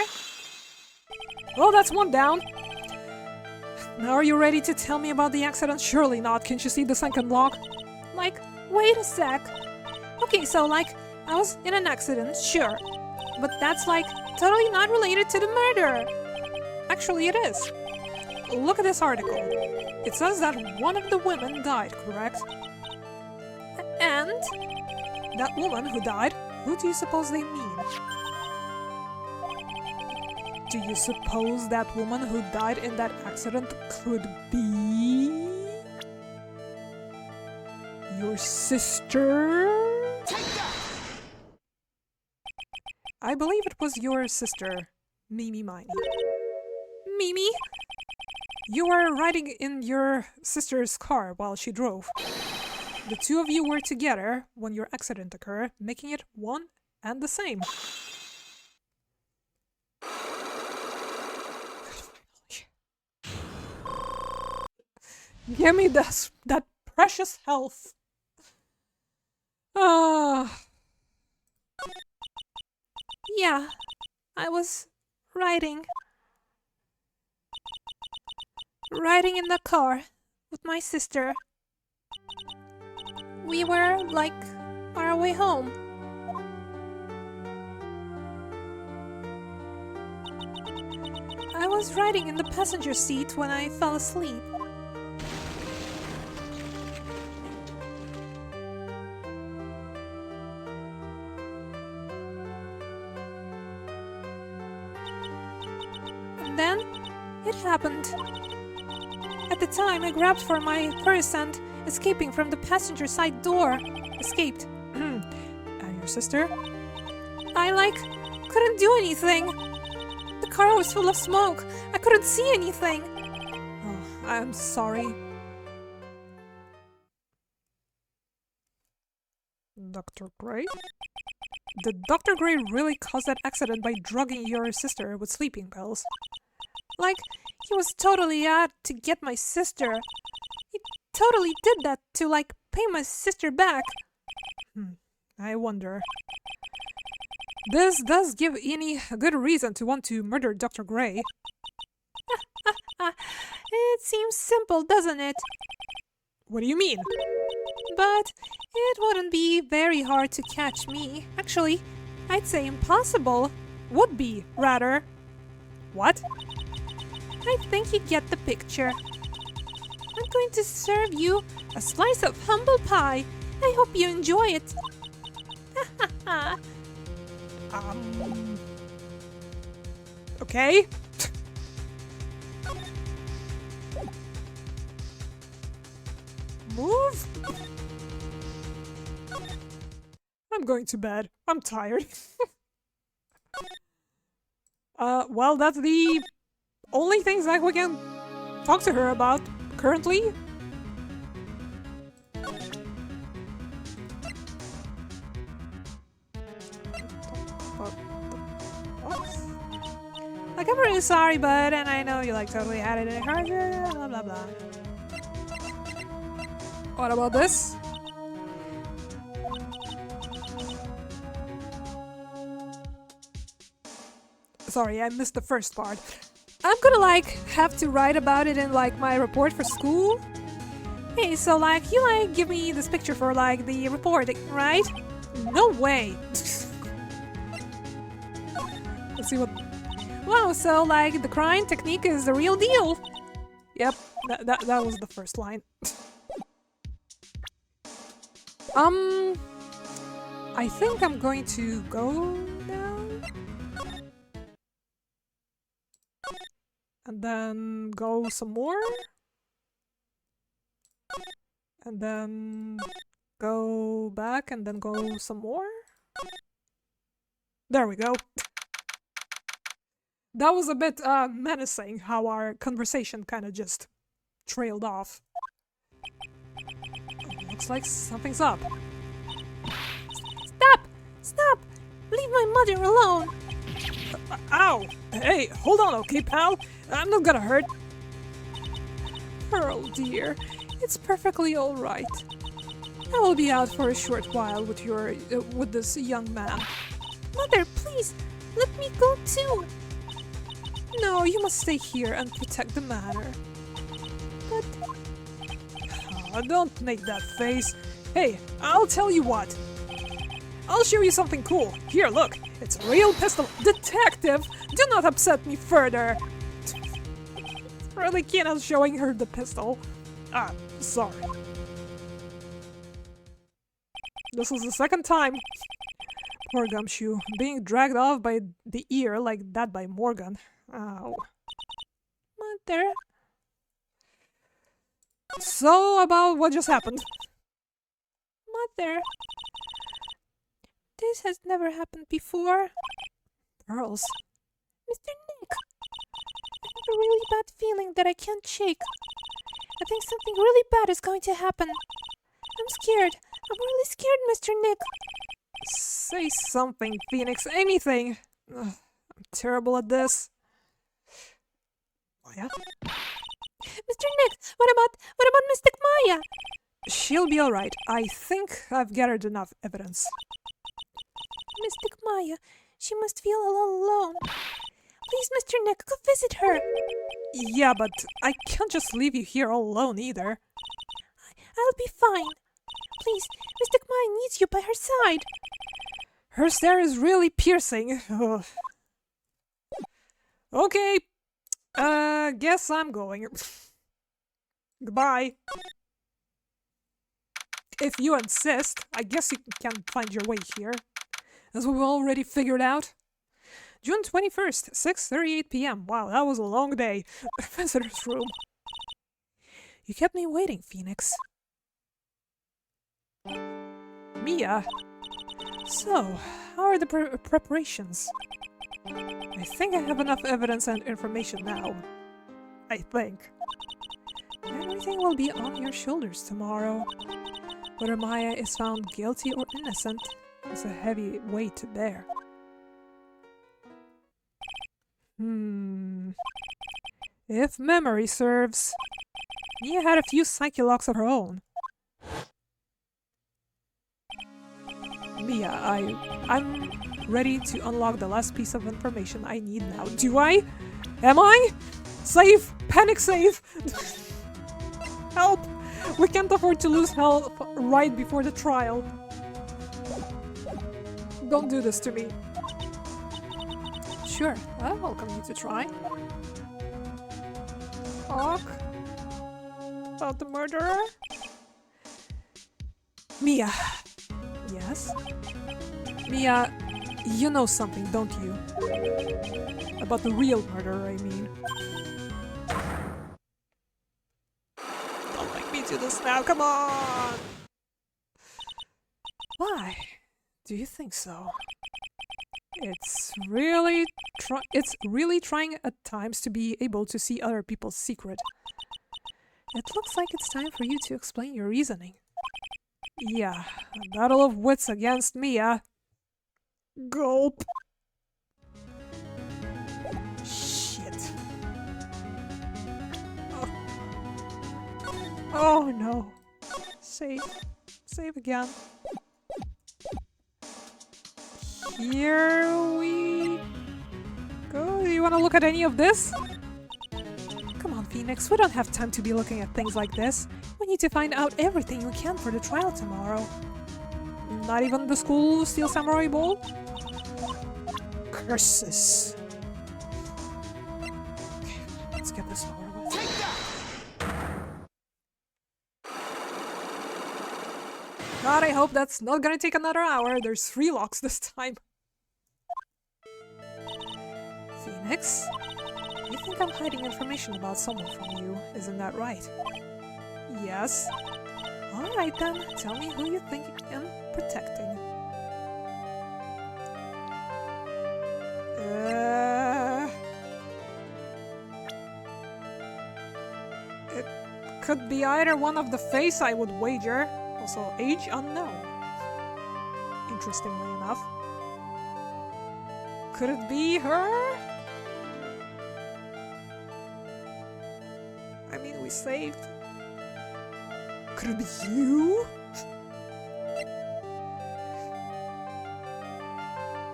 Well, that's one down. Now are you ready to tell me about the accident? Surely not. Can't you see the second log? Like, wait a sec. Okay, so like, I was in an accident, sure. But that's like, totally not related to the murder. Actually, it is. Look at this article. It says that one of the women died, correct? And? That woman who died, who do you suppose they mean? Do you suppose that woman who died in that accident could be... your sister? I believe it was your sister, Mimi Miney. Mimi? You were riding in your sister's car while she drove. The two of you were together when your accident occurred, making it one and the same. Give me that precious health. Yeah, I was riding in the car with my sister. We were, like, on our way home. I was riding in the passenger seat when I fell asleep. And then, it happened. At the time, I grabbed for my purse and, escaping from the passenger side door, escaped. And your sister? I, like, couldn't do anything. The car was full of smoke. I couldn't see anything. Oh, I'm sorry. Dr. Gray? Did Dr. Gray really cause that accident by drugging your sister with sleeping pills? Like, he was totally out to get my sister. He totally did that to, like, pay my sister back. I wonder. This does give Eni a good reason to want to murder Dr. Gray. It seems simple, doesn't it? What do you mean? But it wouldn't be very hard to catch me. Actually, I'd say impossible. Would be, rather. What? I think you get the picture. I'm going to serve you a slice of humble pie. I hope you enjoy it. Okay. Move. I'm going to bed. I'm tired. Well, that's the only things that we can talk to her about currently. Like, I'm really sorry, bud, and I know you, like, totally had it in a car, blah, blah, blah. What about this? Sorry, I missed the first part. I'm gonna, like, have to write about it in, like, my report for school. Hey, so, like, you, like, give me this picture for, like, the report, right? No way! Let's see what... Wow, so, like, the crying technique is the real deal. Yep, that was the first line. I think I'm going to go now. And then go some more. And then go back and then go some more. There we go. That was a bit menacing how our conversation kind of just trailed off. Looks like something's up. Stop! Stop! Leave my mother alone! Ow! Hey, hold on, okay, pal? I'm not gonna hurt. Pearl, dear, it's perfectly all right. I will be out for a short while with with this young man. Mother, please, let me go too. No, you must stay here and protect the manor. But Oh, don't make that face. Hey, I'll tell you what. I'll show you something cool. Here, look. It's a real pistol. Detective, do not upset me further. Really keen on showing her the pistol. Ah, sorry. This is the second time. Poor Gumshoe, being dragged off by the ear like that by Morgan. Ow. Mother, So, about what just happened? Mother, this has never happened before. Girls. Mr. Nick, I have a really bad feeling that I can't shake. I think something really bad is going to happen. I'm scared. I'm really scared, Mr. Nick. Say something, Phoenix. Anything. Ugh, I'm terrible at this. Oh, yeah? Mr. Nick, what about Mystic Maya? She'll be alright. I think I've gathered enough evidence. Mystic Maya, she must feel all alone. Please, Mr. Nick, go visit her. Yeah, but I can't just leave you here all alone either. I'll be fine. Please, Mystic Maya needs you by her side. Her stare is really piercing. Ugh. Okay. Guess I'm going. Goodbye. If you insist, I guess you can find your way here. As we've already figured out. June 21st, 6:38 p.m. Wow, that was a long day. Visitor's room. You kept me waiting, Phoenix. Mia. So, how are the preparations? I think I have enough evidence and information now. I think. Everything will be on your shoulders tomorrow. Whether Maya is found guilty or innocent is a heavy weight to bear. If memory serves, Mia had a few psyche locks of her own. Mia, I'm ready to unlock the last piece of information I need now. Do I? Am I? Save! Panic save! Help! We can't afford to lose health right before the trial. Don't do this to me. Sure, I welcome you to try. Talk about the murderer? Mia. Yes? Mia, you know something, don't you? About the real murderer, I mean. Don't make me do this now, come on! Why? Do you think so? It's really trying at times to be able to see other people's secret. It looks like it's time for you to explain your reasoning. Yeah, a battle of wits against Mia. Gulp. Shit. Oh no. Save. Save again. Here we go. Do you want to look at any of this? Come on, Phoenix. We don't have time to be looking at things like this. We need to find out everything we can for the trial tomorrow. Not even the school Steel Samurai Bowl? Curses. Okay, let's get this over with. God, I hope that's not gonna take another hour. There's 3 locks this time. Phoenix? You think I'm hiding information about someone from you, isn't that right? Yes. Alright then, tell me who you think I'm protecting. It could be either one of the face, I would wager. Also, age unknown. Interestingly enough. Could it be her? I mean, we saved. Could it be you?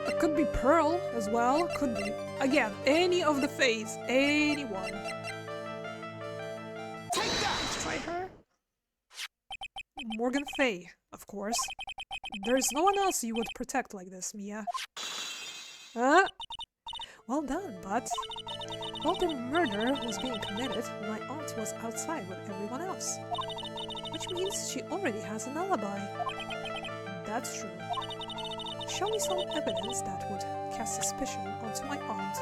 It could be Pearl as well. Could be. Again, any of the Fays. Anyone. Take that! Let's try her. Morgan Fay, of course. There's no one else you would protect like this, Mia. Huh? Well done, but while the murder was being committed, my aunt was outside with everyone else. Which means she already has an alibi. That's true. Show me some evidence that would cast suspicion onto my aunt.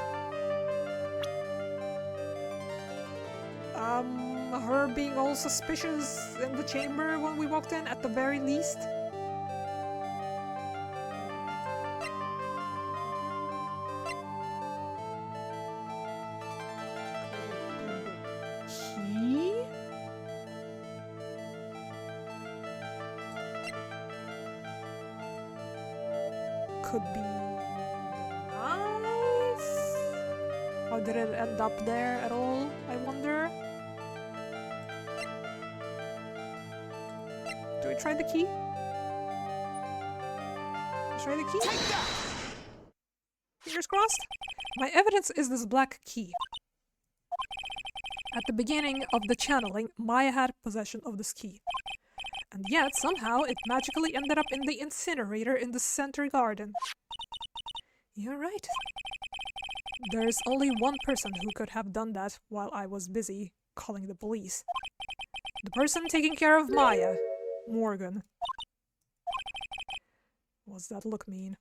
Her being all suspicious in the chamber when we walked in, at the very least. Key? Could be the knife? How did it end up there at all, I wonder? Do we try the key? Let's try the key? Take that! Fingers crossed? My evidence is this black key. At the beginning of the channeling, Maya had possession of this key. And yet, somehow, it magically ended up in the incinerator in the center garden. You're right. There's only one person who could have done that while I was busy calling the police. The person taking care of Maya. Morgan. What's that look mean?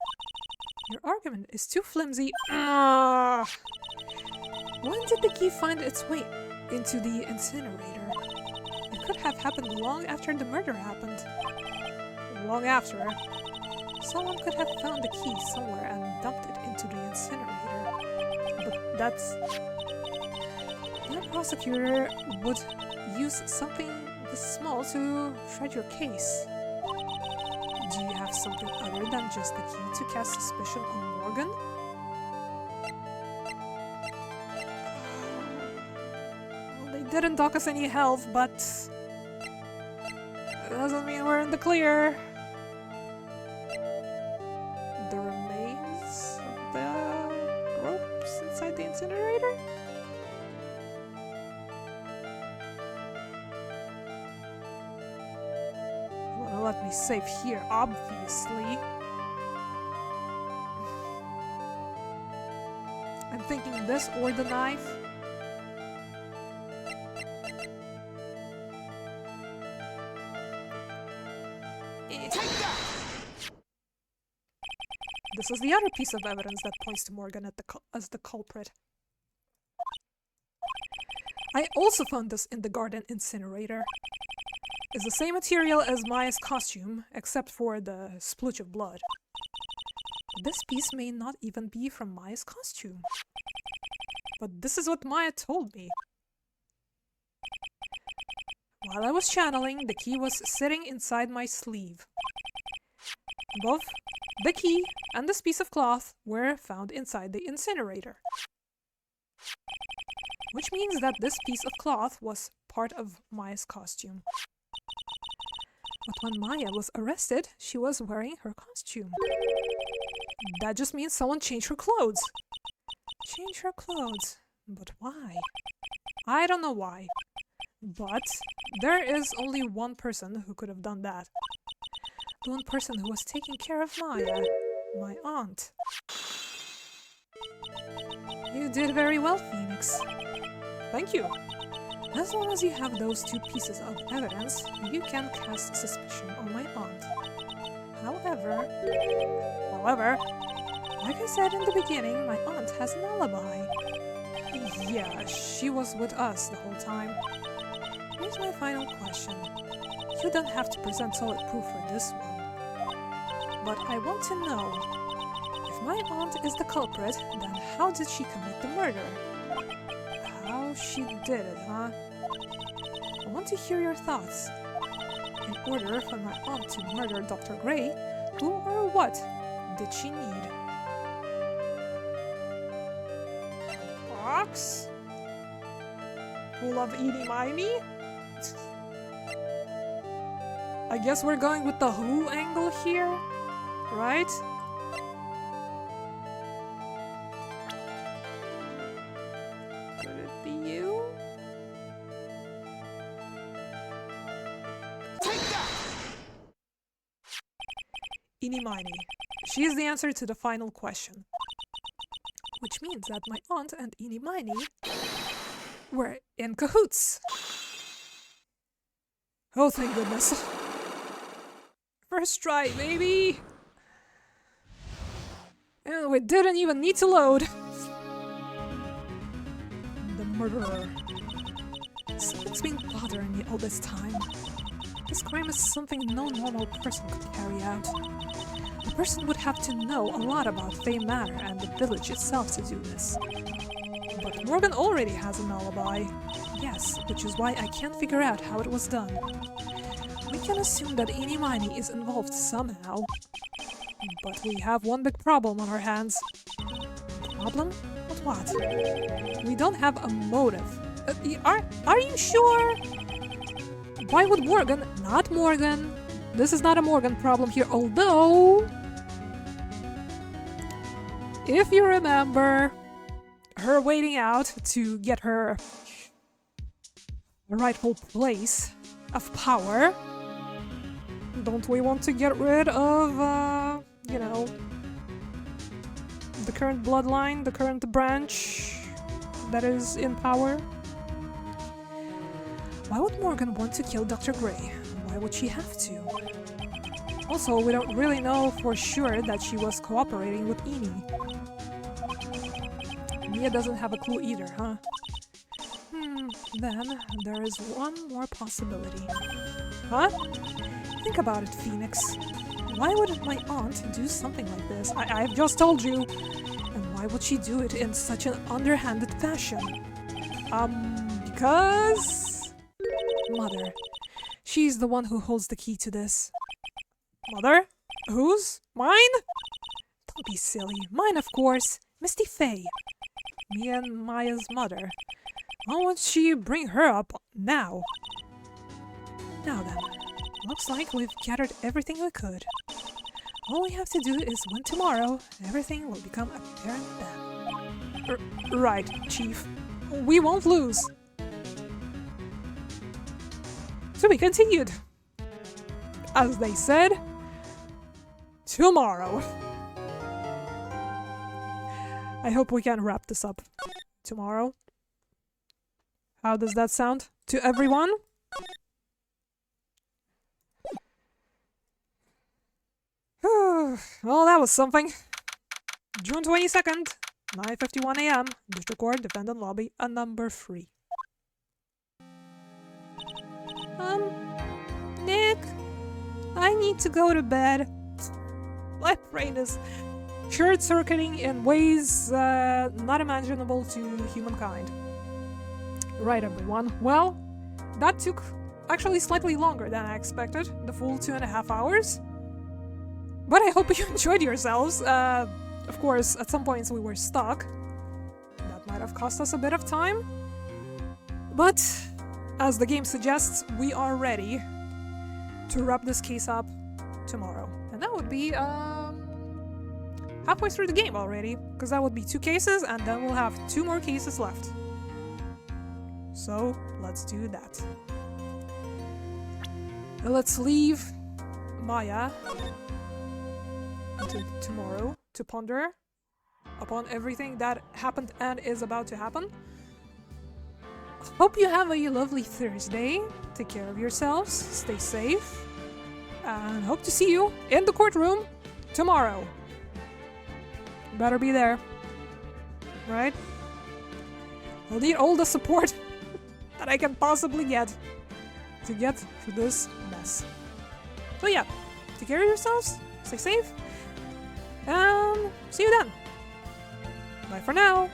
Your argument is too flimsy. When did the key find its way into the incinerator? It could have happened long after the murder happened. Long after. Someone could have found the key somewhere and dumped it into the incinerator. But that's... That prosecutor would use something this small to shred your case. Do you have something other than just the key to cast suspicion on Morgan? Well, they didn't dock us any health, but... It doesn't mean we're in the clear. The remains of the ropes inside the incinerator? You wanna let me save here, obviously. I'm thinking this or the knife. This is the other piece of evidence that points to Morgan as the culprit. I also found this in the garden incinerator. It's the same material as Maya's costume, except for the splooge of blood. This piece may not even be from Maya's costume. But this is what Maya told me. While I was channeling, the key was sitting inside my sleeve. Both the key and this piece of cloth were found inside the incinerator. Which means that this piece of cloth was part of Maya's costume. But when Maya was arrested, she was wearing her costume. That just means someone changed her clothes. Change her clothes? But why? I don't know why. But there is only one person who could have done that. The one person who was taking care of Maya. My aunt. You did very well, Phoenix. Thank you. As long as you have those two pieces of evidence, you can cast suspicion on my aunt. However, like I said in the beginning, my aunt has an alibi. Yeah, she was with us the whole time. Here's my final question. You don't have to present solid proof for this one. But I want to know, if my aunt is the culprit, then how did she commit the murder? How she did it, huh? I want to hear your thoughts. In order for my aunt to murder Dr. Gray, who or what did she need? Fox? Full of eeny-miny? I guess we're going with the who angle here, right? Could it be you? Take that! Eeny-miny. She is the answer to the final question. Which means that my aunt and Eeny-miny were in cahoots. Oh, thank goodness. First try, baby! And we didn't even need to load. The murderer. Something's been bothering me all this time. This crime is something no normal person could carry out. A person would have to know a lot about Fay Manor and the village itself to do this. But Morgan already has an alibi. Yes, which is why I can't figure out how it was done. We can assume that Eeny-miny is involved somehow. But we have one big problem on our hands. Problem? With what? We don't have a motive. Are you sure? Why would Morgan, not Morgan? This is not a Morgan problem here, although... If you remember her waiting out to get her rightful place of power, don't we want to get rid of, you know, the current bloodline, the current branch that is in power? Why would Morgan want to kill Dr. Gray? Why would she have to? Also, we don't really know for sure that she was cooperating with Eeny. Mia doesn't have a clue either, huh? Then there is one more possibility. Huh? Think about it, Phoenix. Why would my aunt do something like this? I've just told you! And why would she do it in such an underhanded fashion? Because... Mother. She's the one who holds the key to this. Mother? Whose? Mine? Don't be silly. Mine, of course. Misty Fay. Mia and Maya's mother. Why won't she bring her up now? Now then. Looks like we've gathered everything we could. All we have to do is win tomorrow. Everything will become apparent then. Right, Chief. We won't lose. To be continued. As they said, tomorrow. I hope we can wrap this up tomorrow. How does that sound to everyone? Well, that was something. June 22nd, 9:51 a.m. District Court, Defendant Lobby, number 3. Nick, I need to go to bed. My brain is short-circuiting in ways not imaginable to humankind. Right, everyone. Well, that took actually slightly longer than I expected, the full 2.5 hours. But I hope you enjoyed yourselves. Of course, at some points we were stuck. That might have cost us a bit of time. But, as the game suggests, we are ready to wrap this case up tomorrow. And that would be, halfway through the game already. Because that would be 2 cases, and then we'll have 2 more cases left. So, let's do that. Let's leave Maya until tomorrow to ponder upon everything that happened and is about to happen. Hope you have a lovely Thursday. Take care of yourselves, stay safe, and hope to see you in the courtroom tomorrow. Better be there. Right? I'll need all the support that I can possibly get to get through this mess. So yeah, take care of yourselves, stay safe, and see you then. Bye for now.